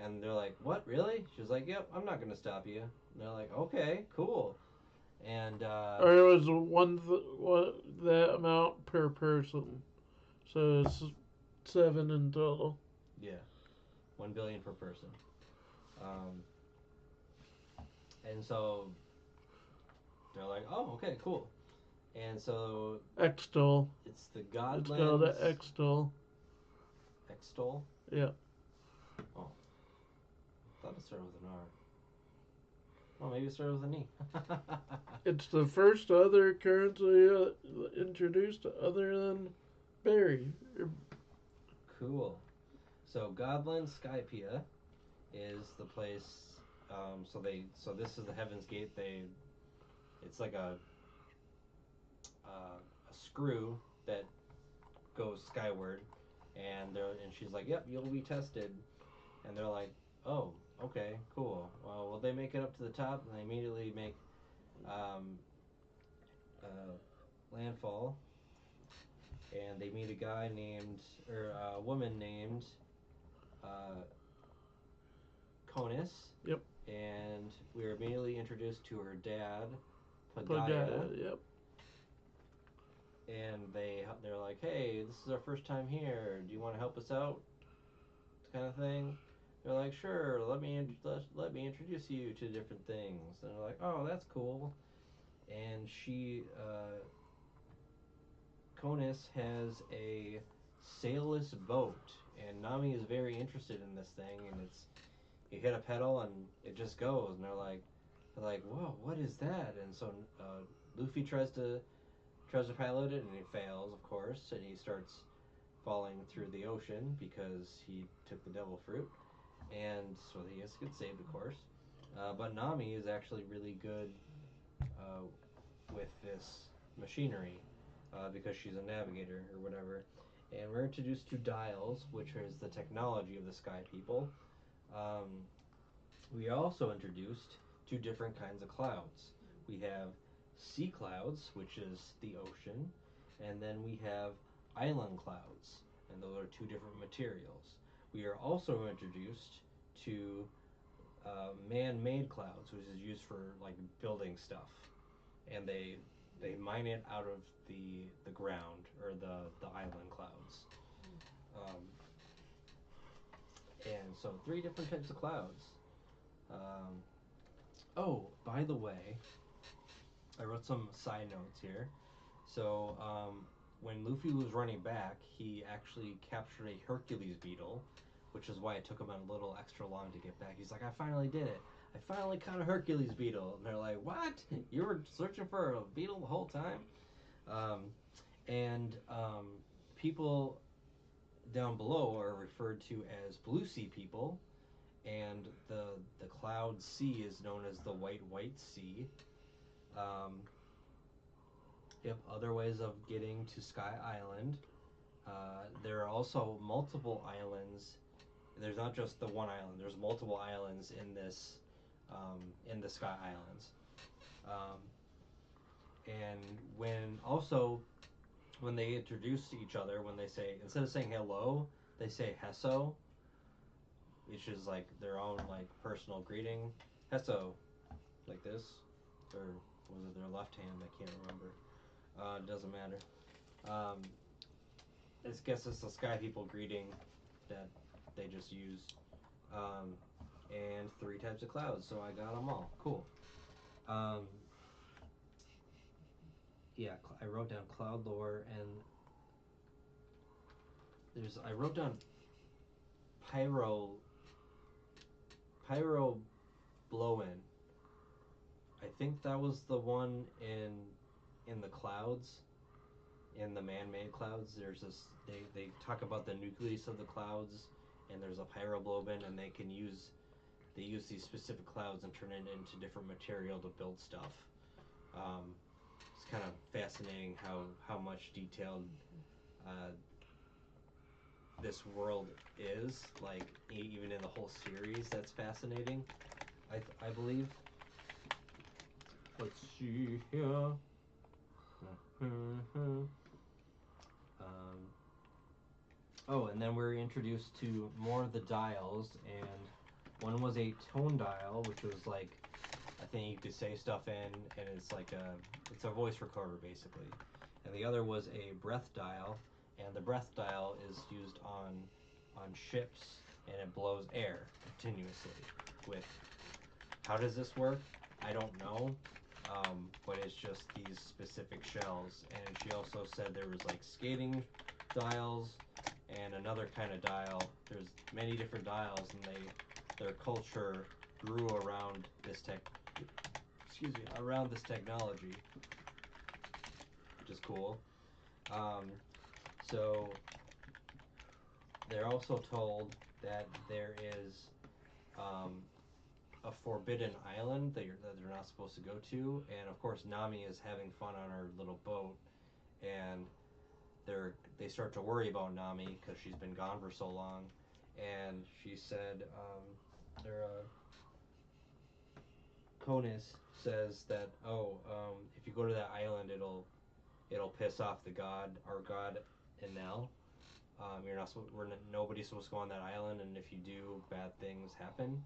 And they're like, what, really? She's like, yep, I'm not gonna stop you. And they're like, okay, cool. And or it was that amount per person, so it's 7 in total. Yeah, 1 billion per person. And so they're like, oh, okay, cool. And so Extol. It's the Godlands. It's called an Extol. Extol? Yeah. Oh. I thought it started with an R. Well, maybe it started with an E. It's the first other currency introduced other than berry. Cool. So Godland Skypiea is the place. So this is the Heaven's Gate. It's like a screw that goes skyward, and she's like, "Yep, you'll be tested," and they're like, "Oh, okay, cool. Well, they make it up to the top, and they immediately make landfall, and they meet a woman named Conus. Yep. And we are immediately introduced to her dad, Pagaya. Yep. And they're like, hey, this is our first time here. Do you want to help us out? Kind of thing. They're like, sure. Let me introduce you to different things. And they're like, oh, that's cool. And Conus has a sailless boat, and Nami is very interested in this thing, and you hit a pedal and it just goes, and they're like, whoa, what is that? And so Luffy tries to pilot it, and he fails, of course, and he starts falling through the ocean because he took the devil fruit, and so he has to get saved, of course. But Nami is actually really good with this machinery because she's a navigator or whatever. And we're introduced to dials, which is the technology of the Sky People. We are also introduced to different kinds of clouds. We have sea clouds, which is the ocean, and then we have island clouds, and those are two different materials. We are also introduced to man-made clouds, which is used for like building stuff, and they mine it out of the ground, or the island clouds. And so 3 different types of clouds. Oh, by the way, I wrote some side notes here. So when Luffy was running back, he actually captured a Hercules beetle, which is why it took him a little extra long to get back. He's like, I finally did it. I finally caught a Hercules beetle. And they're like, what? You were searching for a beetle the whole time? People down below are referred to as Blue Sea people, and the cloud sea is known as the White Sea. Um, you have other ways of getting to Sky Island. There are also multiple islands. There's not just the one island. There's multiple islands in the Sky Islands. Um, and when they introduce each other, when they say, instead of saying hello, they say Hesso, which is like their own like personal greeting. Hesso, like this, or was it their left hand? I can't remember. It doesn't matter. Um, I guess it's the Sky People greeting that they just use. Um, and 3 types of clouds, so I got them all. Cool. Um, yeah, I wrote down cloud lore, and I wrote down pyro pyro blow-in. I think that was the one in the clouds, in the man-made clouds. There's this, they talk about the nucleus of the clouds, and there's a pyroblobin, and they use these specific clouds and turn it into different material to build stuff. It's kind of fascinating how much detailed uh, this world is. Like even in the whole series, that's fascinating. I believe. Let's see here. Oh, and then we're introduced to more of the dials, and one was a tone dial, which was like, I think you could say stuff in, and it's a voice recorder basically. And the other was a breath dial, and the breath dial is used on ships, and it blows air continuously. With how does this work? I don't know, but it's just these specific shells. And she also said there was like skating dials and another kind of dial. There's many different dials, and their culture grew around around this technology, which is cool. So they're also told that there is a forbidden island that they're not supposed to go to, and of course Nami is having fun on her little boat, and they start to worry about Nami because she's been gone for so long, and she said, Konis says that, if you go to that island, it'll piss off our god Enel. You're not nobody's supposed to go on that island, and if you do, bad things happen.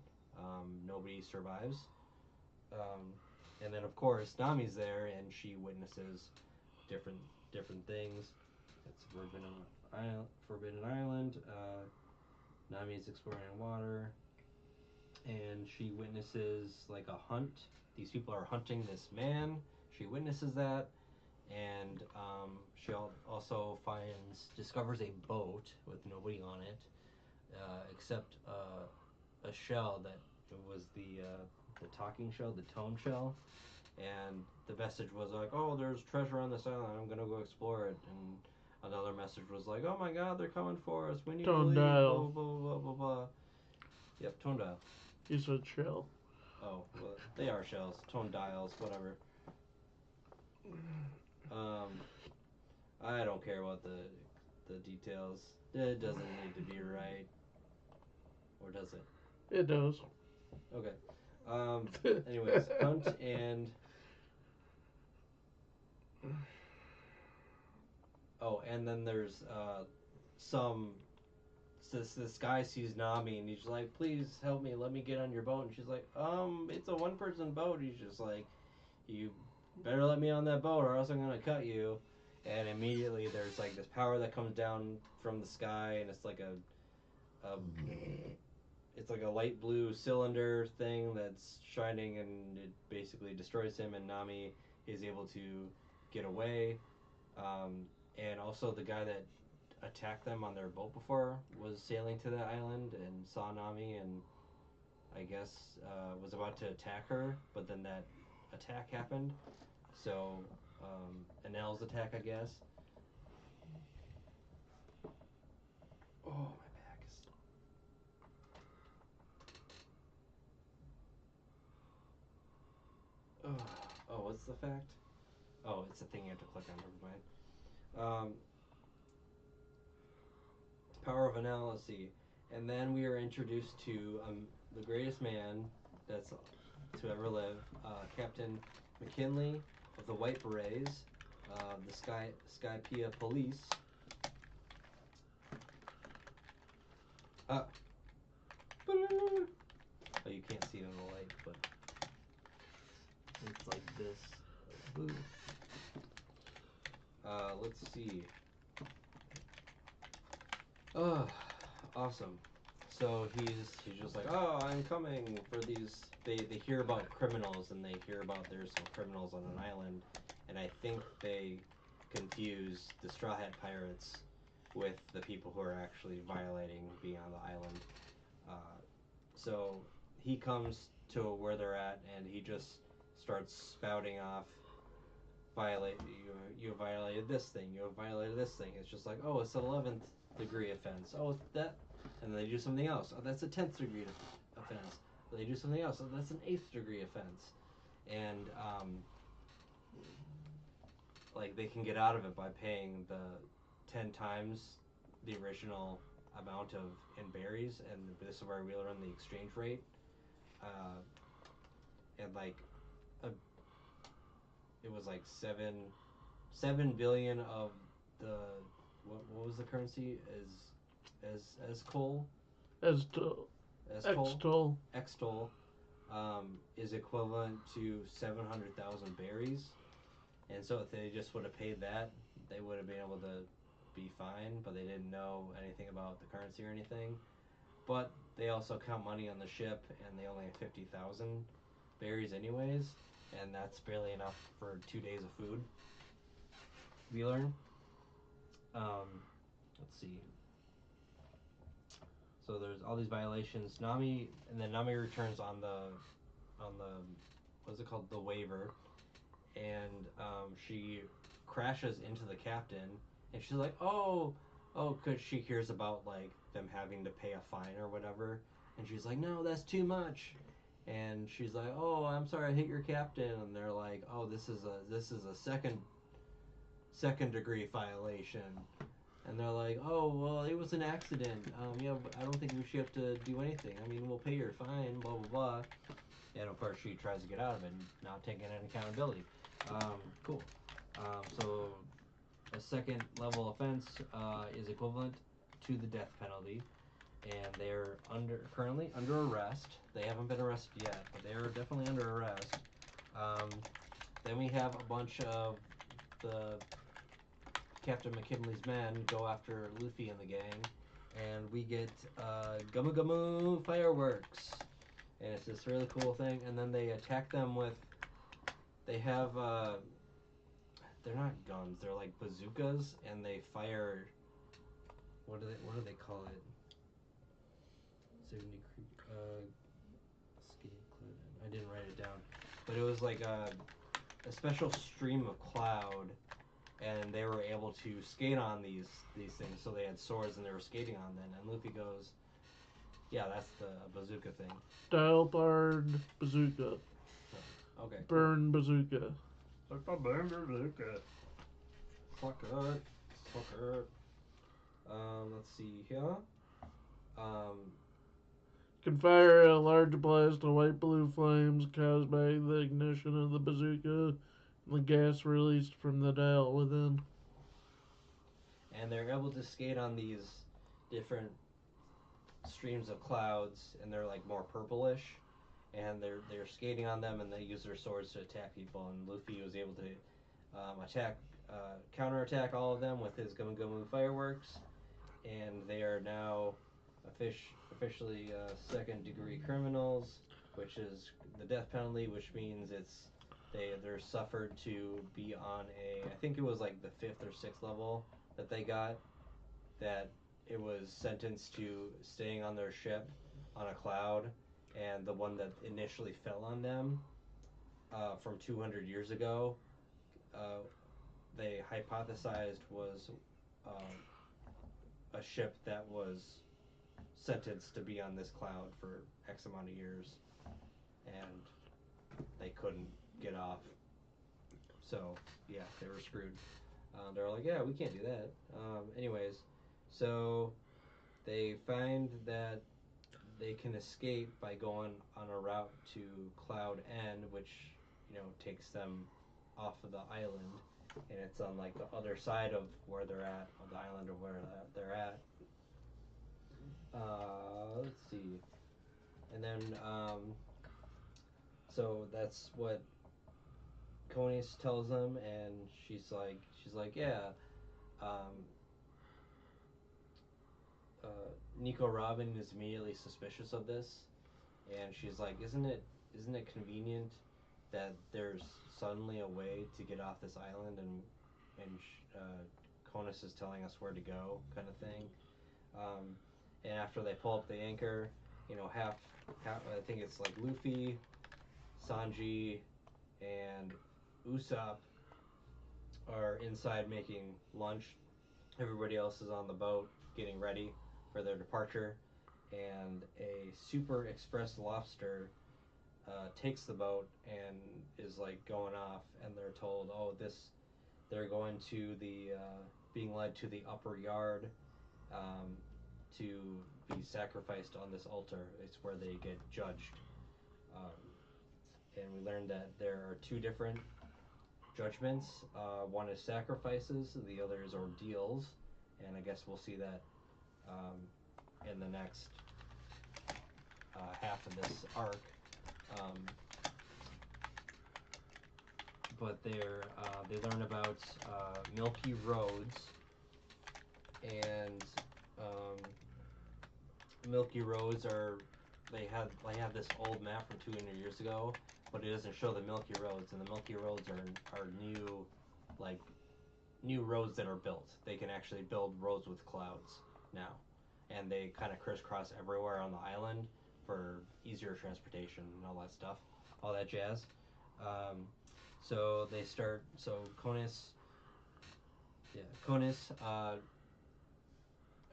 Nobody survives. And then of course Nami's there, and she witnesses different things. It's Forbidden Island. Nami's exploring water, and she witnesses like a hunt. These people are hunting this man. She witnesses that, and she also discovers a boat with nobody on it, except a shell that was the talking shell, the tone shell, and the message was like, "Oh, there's treasure on this island. I'm gonna go explore it." And another message was like, "Oh my God, they're coming for us. We need to leave." Dial. Blah blah blah blah blah. Yep, tone dial. You said shell. Oh, well, they are shells, tone dials, whatever. I don't care about the details. It doesn't need to be right, or does it? It does. Okay. Anyways, hunt and and then there's some. This guy sees Nami, and he's like, "Please help me. Let me get on your boat." And she's like, It's a one-person boat." He's just like, "You better let me on that boat, or else I'm gonna cut you." And immediately there's like this power that comes down from the sky, and it's like a it's like a light blue cylinder thing that's shining, and it basically destroys him, and Nami is able to get away. And also the guy that attacked them on their boat before was sailing to that island and saw Nami, and I guess was about to attack her, but then that attack happened. So Enel's attack, I guess. Oh, my back is. what's the fact? Oh, it's a thing you have to click on. Never mind. Power of analysis, and then we are introduced to the greatest man that's to ever live, Captain McKinley of the White Berets, the Skypiea Police. Oh, you can't see it in the light, but it's like this. Let's see. Oh, awesome. So he's just like, oh, I'm coming for these. They hear about criminals, and they hear about there's some criminals on an island, and I think they confuse the Straw Hat Pirates with the people who are actually violating being on the island. So he comes to where they're at, and he just starts spouting off, you violated this thing, you have violated this thing. It's just like, oh, it's an 11th degree offense. Oh, it's that, and they do something else. Oh, that's a 10th degree offense. They do something else. Oh, that's an 8th degree offense, and like they can get out of it by paying the 10 times the original amount of in berries, and this is where we learn the exchange rate, and like a, it was like 7 billion of the what was the currency as coal As to Extol. Extol is equivalent to 700,000 berries, and so if they just would have paid that, they would have been able to be fine, but they didn't know anything about the currency or anything. But they also count money on the ship, and they only have 50,000 berries anyways, and that's barely enough for 2 days of food. We learn. Let's see. So there's all these violations. Nami returns on the what's it called, the waiver, and she crashes into the captain, and she's like, oh, because she hears about like them having to pay a fine or whatever, and she's like, no, that's too much, and she's like, oh, I'm sorry, I hit your captain, and they're like, oh, this is a second degree violation. And they're like, oh, well, it was an accident. Yeah, but I don't think we should have to do anything. I mean, we'll pay your fine, blah, blah, blah. And, of course, she tries to get out of it, not taking any accountability. Cool. So a second level offense is equivalent to the death penalty. And they're currently under arrest. They haven't been arrested yet, but they're definitely under arrest. Then we have a bunch of the Captain McKinley's men go after Luffy and the gang, and we get Gumu Gumu fireworks, and it's this really cool thing. And then they attack them with, they have they're not guns, they're like bazookas, and they fire. What do they call it? 70 I didn't write it down, but it was like a special stream of cloud, and they were able to skate on these things. So they had swords and they were skating on them. And Luffy goes, "Yeah, that's the bazooka thing." Dalthard bazooka. Okay. Burn bazooka. Like a burn bazooka. Fuck it. Let's see here. Can fire a large blast of white blue flames caused by the ignition of the bazooka and the gas released from the dial within. And they're able to skate on these different streams of clouds, and they're like more purplish, and they're skating on them, and they use their swords to attack people. And Luffy was able to counterattack all of them with his Gumu Gumu fireworks, and they are now officially second degree criminals, which is the death penalty, which means they're suffered to be on I think it was like the 5th or 6th level that they got, that it was sentenced to staying on their ship on a cloud, and the one that initially fell on them from 200 years ago, they hypothesized was a ship that was sentenced to be on this cloud for X amount of years, and they couldn't get off So yeah, they were screwed. They're like, yeah, we can't do that. Anyways, so they find that they can escape by going on a route to Cloud N, which takes them off of the island, and it's on like the other side of where they're at, of the island or where they're at. Let's see, and then so that's what Conius tells them, and she's like, yeah. Um, uh, Nico Robin is immediately suspicious of this, and she's like, isn't it convenient that there's suddenly a way to get off this island, and Conus is telling us where to go, kind of thing. And after they pull up the anchor, half I think it's like Luffy, Sanji, and Usopp are inside making lunch. Everybody else is on the boat getting ready for their departure, and a super express lobster takes the boat and is like going off, and they're told, oh, they're going to being led to the upper yard um, to be sacrificed on this altar. It's where they get judged. Um, and we learned that there are two different judgments. One is sacrifices, the other is ordeals, and I guess we'll see that in the next half of this arc. Um, but they learn about Milky Roads, and Milky Roads are they have this old map from 200 years ago, but it doesn't show the Milky Roads, and the Milky Roads are new, like new roads that are built. They can actually build roads with clouds now, and they kind of crisscross everywhere on the island for easier transportation and all that stuff, all that jazz. So they start. So Conus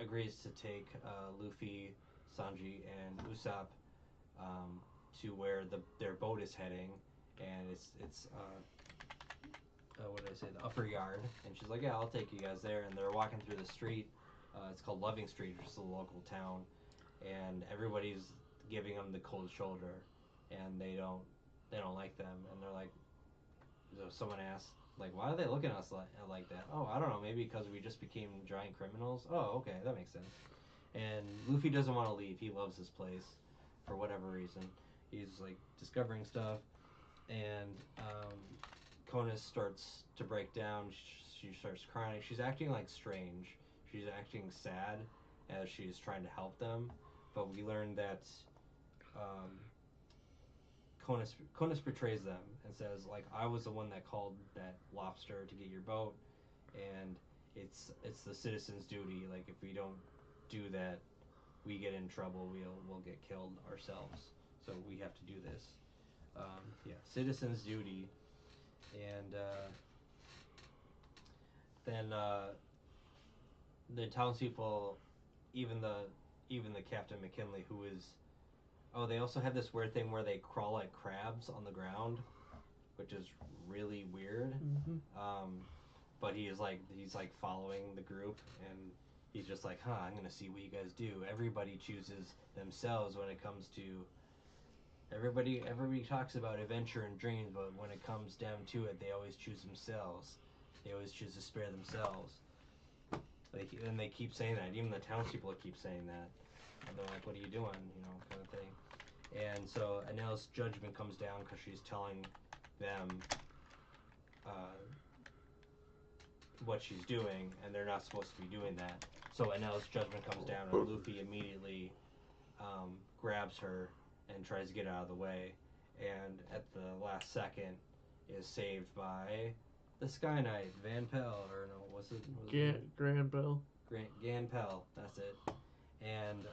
agrees to take Luffy, Sanji, and Usopp to where their boat is heading, and it's what did I say, the upper yard, and she's like, yeah, I'll take you guys there, and they're walking through the street. It's called Loving Street, which is a local town, and everybody's giving them the cold shoulder, and they don't like them, and they're like, so someone asked, like, why are they looking at us like that? Oh, I don't know, maybe because we just became giant criminals. Oh, okay, that makes sense. And Luffy doesn't want to leave. He loves this place for whatever reason. He's like discovering stuff, and Conus starts to break down. She starts crying. She's acting like strange. She's acting sad as she's trying to help them. But we learn that um, Conus betrays them and says, like, I was the one that called that lobster to get your boat, and it's the citizens' duty. Like, if we don't do that, we get in trouble. We'll get killed ourselves. So we have to do this. Yeah, citizens' duty, and then the townspeople, even the Captain McKinley, who is, oh, they also have this weird thing where they crawl like crabs on the ground, which is really weird. Mm-hmm. But he's like following the group, and he's just like, I'm gonna see what you guys do. Everybody chooses themselves when it comes to. Everybody talks about adventure and dreams, but when it comes down to it, they always choose themselves. They always choose to spare themselves. And they keep saying that. Even the townspeople keep saying that. And they're like, what are you doing? Kind of thing. And so Enel's judgment comes down because she's telling them what she's doing, and they're not supposed to be doing that. So Enel's judgment comes down, and Luffy immediately grabs her and tries to get out of the way, and at the last second is saved by the Sky Knight, Van Pell, or no, what's it? Grand Bell. Gan Pell, that's it. And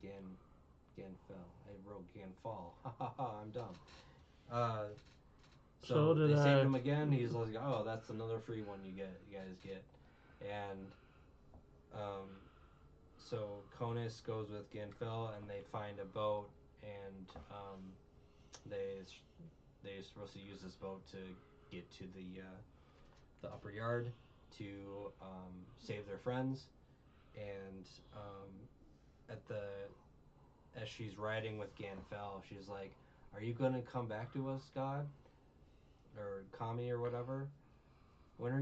Gan fell. I wrote Gan fall. Ha ha ha, I'm dumb. So did they I. saved him again. He's like, oh, that's another free one you guys get. And so Conus goes with Ganfell, and they find a boat, and they they're supposed to use this boat to get to the upper yard to save their friends, and at the as she's riding with Ganfell, she's like, "Are you gonna come back to us, God, or Kami, or whatever? When are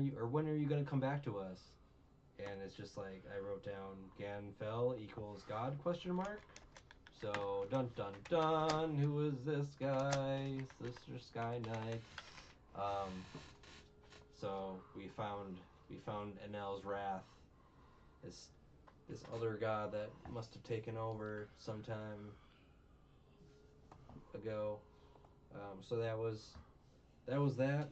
you gonna come back to us?" And it's just like I wrote down Ganfell equals God question mark. So dun dun dun, who is this guy? Sister Sky Knight. Um, so we found Enel's Wrath, this other god that must have taken over sometime ago. So that was that.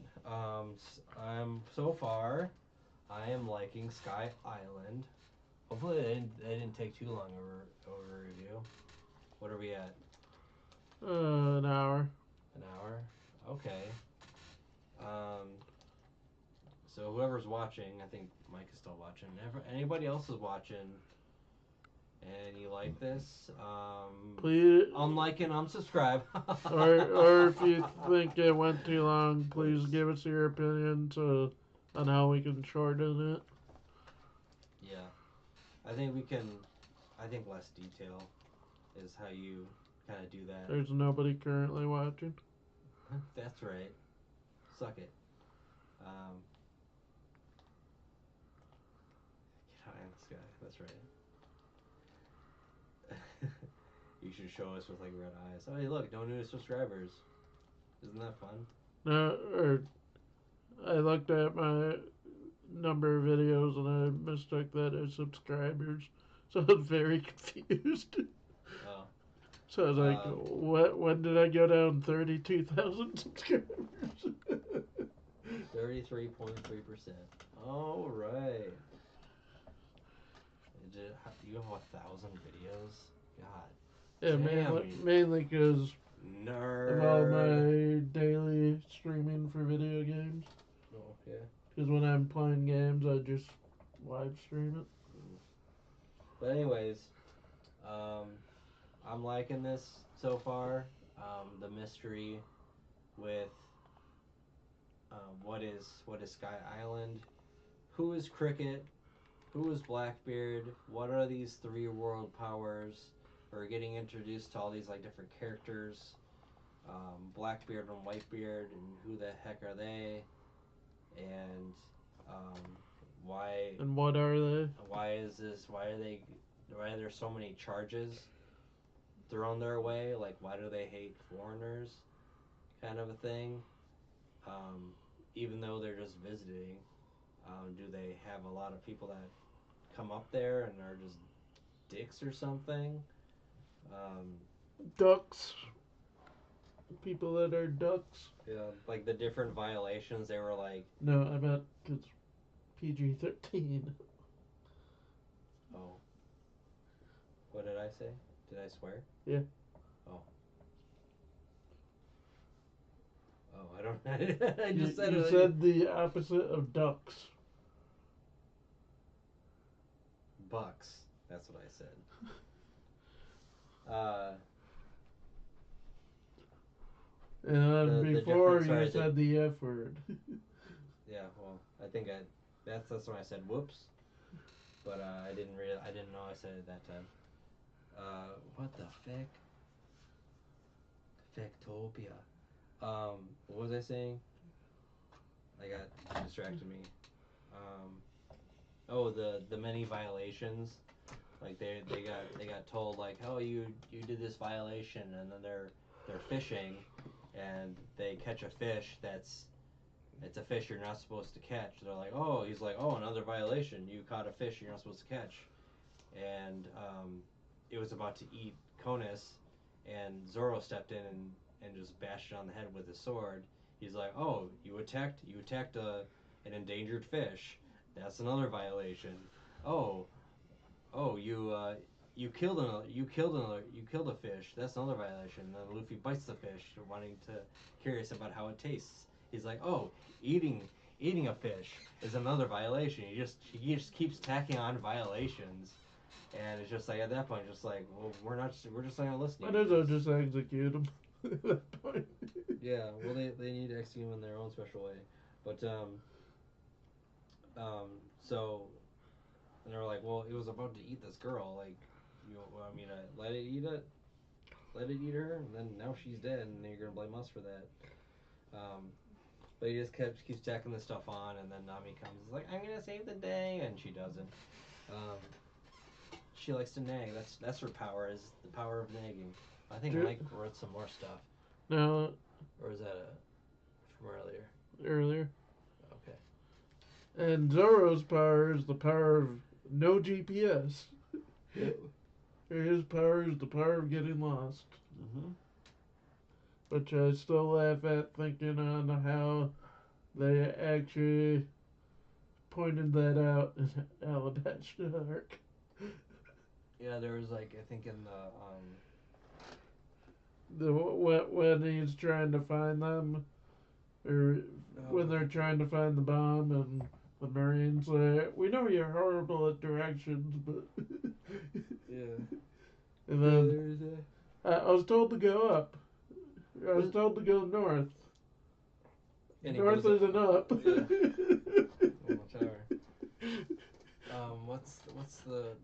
I'm so far, I am liking Sky Island. Hopefully they didn't take too long over review. What are we at? An hour. An hour? Okay. So whoever's watching, I think Mike is still watching. Anybody else is watching, and you like this, Please. unlike and unsubscribe. or if you think it went too long, please give us your opinion on how we can shorten it. Yeah, I think we can. I think less detail is how you kind of do that. There's nobody currently watching. That's right. Suck it. Get high in the sky. That's right. You should show us with like red eyes. Oh, hey, look, no new subscribers. Isn't that fun? Or I looked at my number of videos and I mistook that as subscribers, so I was very confused. Oh. So I was like, "What? When did I go down 32,000 subscribers?" 33.3%. All right. You have 1,000 videos? God. Yeah, mainly because Nerd. of all my daily streaming for video games. Oh, yeah. Because when I'm playing games, I just live stream it. But anyways, I'm liking this so far. The mystery with what is Sky Island, who is Cricket, who is Blackbeard, what are these three world powers? We're getting introduced to all these like different characters, Blackbeard and Whitebeard, and who the heck are they? And why? And what are they? Why is this? Why are there so many charges thrown their way? Like, why do they hate foreigners? Kind of a thing. Even though they're just visiting, do they have a lot of people that come up there and are just dicks or something? Ducks. People that are ducks. Yeah, like the different violations. They were like, No, I meant it's PG-13. oh, what did I say? Did I swear? Yeah. Oh. Oh, I don't. I just said you it. said the opposite of ducks. Bucks. That's what I said. And The before difference- you said the F word. Yeah, well, I think that's when I said whoops, but I didn't know I said it that time. What the feck? Fectopia. What was I saying? I got distracted me. Oh, the many violations. Like they got told like, oh, you did this violation, and then they're fishing, and they catch a fish it's a fish you're not supposed to catch. They're like, oh, he's like, oh, another violation. You caught a fish you're not supposed to catch, and it was about to eat Conus, and Zoro stepped in and just bashed it on the head with his sword. He's like, oh, you attacked an endangered fish. That's another violation. Oh, you killed a fish. That's another violation. And then Luffy bites the fish, wanting to curious about how it tastes. He's like, oh, eating a fish is another violation. He just keeps tacking on violations, and it's just like at that point, just like, well, we're just not gonna listen. Why don't I just execute him? at that point. Yeah, well, they need to execute him in their own special way, but so and they were like, well, it was about to eat this girl, like, you want me to let it eat it, let it eat her, and then now she's dead, and you're gonna blame us for that. But he just keeps checking this stuff on, and then Nami comes, is like, I'm gonna save the day, and she doesn't. She likes to nag. That's her power, is the power of nagging. I think Mike wrote some more stuff. No. Or is that from earlier? Earlier. Okay. And Zoro's power is the power of no GPS. Yep. His power is the power of getting lost. Mm-hmm. Which I still laugh at, thinking on how they actually pointed that out in Alabasta arc. Yeah, there was like, I think in When he's trying to find them, or when they're trying to find the bomb, and the Marines say, "We know you're horrible at directions, but." yeah. And then I was told to go up. I was told to go north. And North isn't up. Yeah. Whatever. What's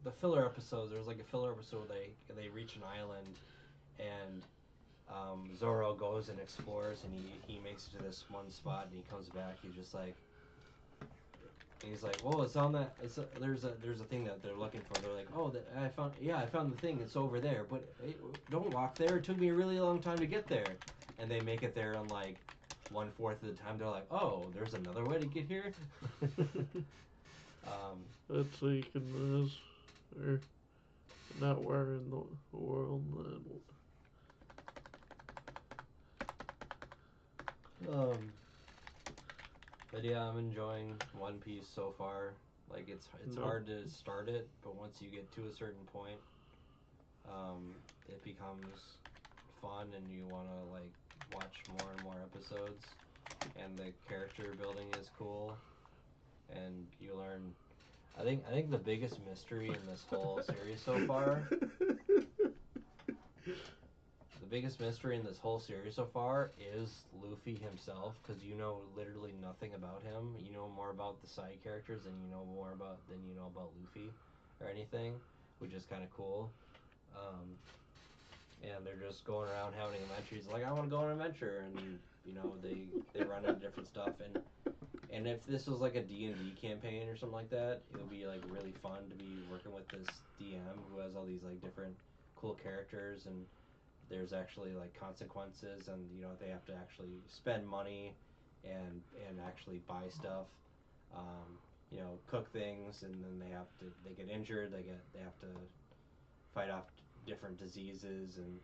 the filler episode? There was like a filler episode where they reach an island, and Zoro goes and explores, and he makes it to this one spot, and he comes back. He's like, well, it's on that. There's a thing that they're looking for. They're like, oh, I found the thing. It's over there, but don't walk there. It took me a really long time to get there, and they make it there in like 1/4 of the time. They're like, oh, there's another way to get here. Let's see, can this or not where in the world But yeah, I'm enjoying One Piece so far. Like it's hard to start it, but once you get to a certain point, it becomes fun, and you want to like watch more and more episodes. And the character building is cool, and you learn. I think the biggest mystery in this whole series so far. The biggest mystery in this whole series so far is Luffy himself, because you know literally nothing about him. You know more about the side characters than you know about Luffy or anything, which is kind of cool. And they're just going around having adventures. Like, I want to go on an adventure, and you know they run into different stuff. And if this was like a D&D campaign or something like that, it would be like really fun to be working with this DM who has all these like different cool characters, and there's actually like consequences, and you know they have to actually spend money and actually buy stuff, you know, cook things, and then they get injured, they have to fight off different diseases, and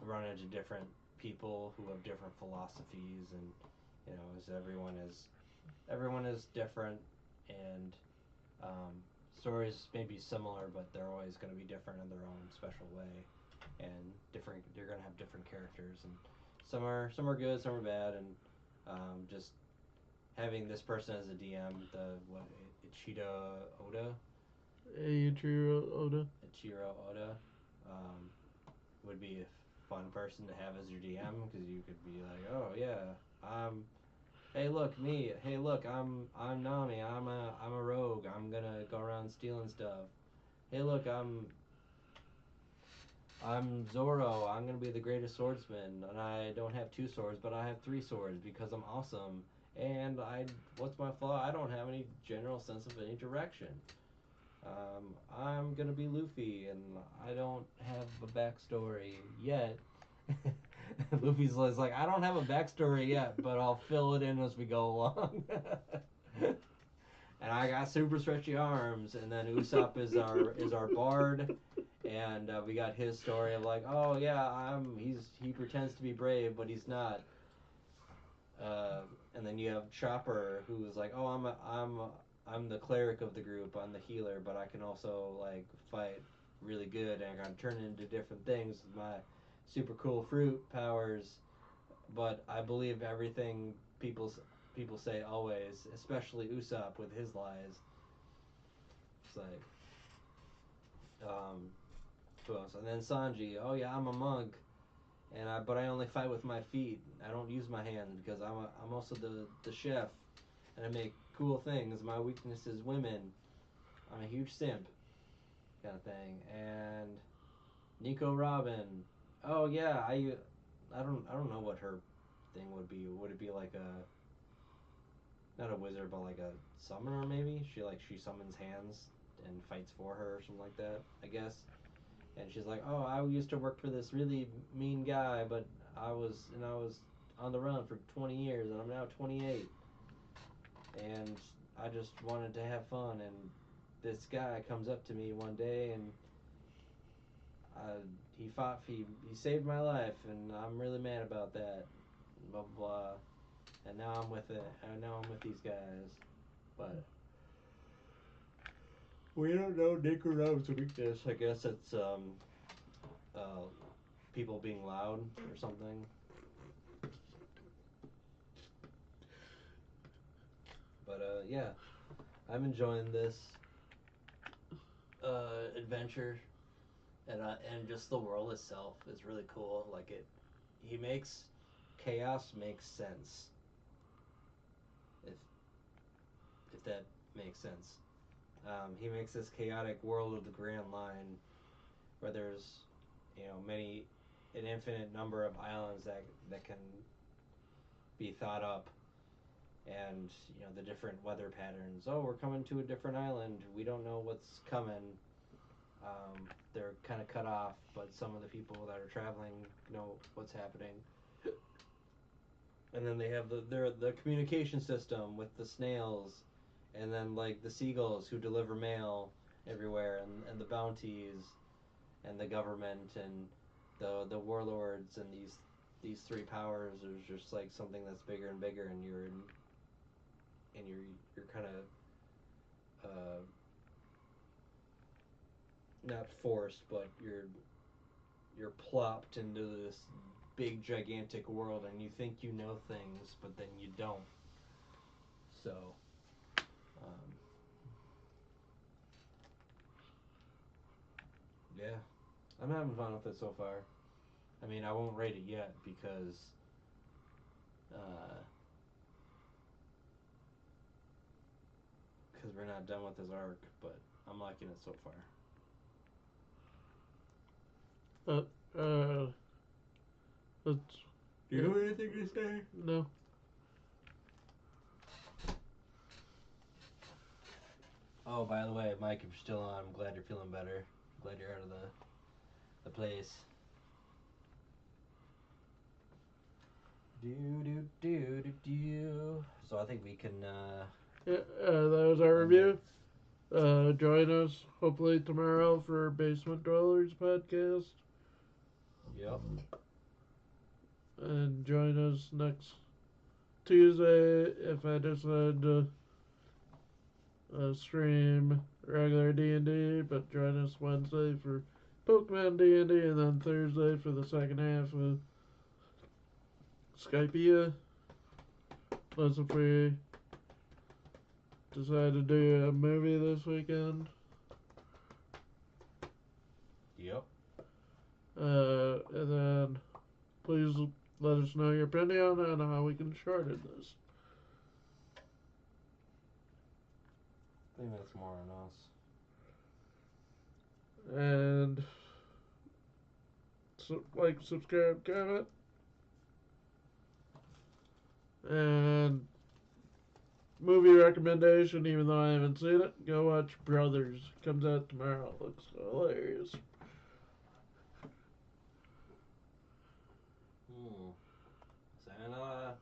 run into different people who have different philosophies, and you know, as everyone is different, and stories may be similar, but they're always going to be different in their own special way, and different. They're going to have different characters, and some are good, some are bad, and just having this person as a DM, Eiichiro Oda. Ichiro Oda, would be a fun person to have as your DM, because you could be like, oh yeah, hey look me, hey look, I'm Nami, I'm a rogue, I'm gonna go around stealing stuff. Hey look, I'm Zoro, I'm gonna be the greatest swordsman, and I don't have 2 swords, but I have 3 swords because I'm awesome. And what's my flaw? I don't have any general sense of any direction. I'm gonna be Luffy, and I don't have a backstory yet. Luffy's like, I don't have a backstory yet, but I'll fill it in as we go along. And I got super stretchy arms, and then Usopp is our bard, and we got his story of like, oh yeah, he pretends to be brave, but he's not. And then you have Chopper, who's like, oh, I'm the cleric of the group, I'm the healer, but I can also like fight really good, and I can turn into different things with my super cool fruit powers. But I believe everything people say always, especially Usopp with his lies. It's like, suppose. And then Sanji, oh yeah, I'm a monk, but I only fight with my feet. I don't use my hands because I'm also the chef, and I make cool things. My weakness is women. I'm a huge simp, kind of thing. And Nico Robin, oh yeah, I don't know what her thing would be. Would it be like a, not a wizard, but like a summoner maybe? She summons hands and fights for her or something like that, I guess. And she's like, "Oh, I used to work for this really mean guy, but I was on the run for 20 years, and I'm now 28, and I just wanted to have fun. And this guy comes up to me one day, and he saved my life, and I'm really mad about that. Blah blah blah. And now I'm with it. And now I'm with these guys, but." We don't know Nico Robin's weakness. I guess it's people being loud or something. But yeah, I'm enjoying this adventure, and just the world itself is really cool. Like he makes chaos makes sense. If that makes sense, he makes this chaotic world of the Grand Line, where there's an infinite number of islands that can be thought up, and the different weather patterns. Oh, we're coming to a different island. We don't know what's coming. They're kind of cut off, but some of the people that are traveling know what's happening. And then they have the communication system with the snails, and then like the seagulls who deliver mail everywhere, and the bounties, and the government, and the warlords, and these three powers. There's just like something that's bigger and bigger, and you're kind of not forced, but you're plopped into this big gigantic world, and you think you know things, but then you don't. So yeah, I'm having fun with it so far. I mean, I won't rate it yet because we're not done with this arc, but I'm liking it so far. That's, Do you have anything to say? no. Oh, by the way, Mike, if you're still on, I'm glad you're feeling better. I'm glad you're out of the place. Do. So I think we can. Yeah, that was our review. Join us hopefully tomorrow for Basement Dwellers podcast. Yep. And join us next Tuesday if I decide to stream regular D&D, but join us Wednesday for Pokemon D&D, and then Thursday for the second half of Skypea. Plus, if we decide to do a movie this weekend. Yep. And then please let us know your opinion on how we can shorten this. I think that's more on us. And like, subscribe, comment. And movie recommendation, even though I haven't seen it, go watch Brothers. Comes out tomorrow. Looks hilarious. Sayonara.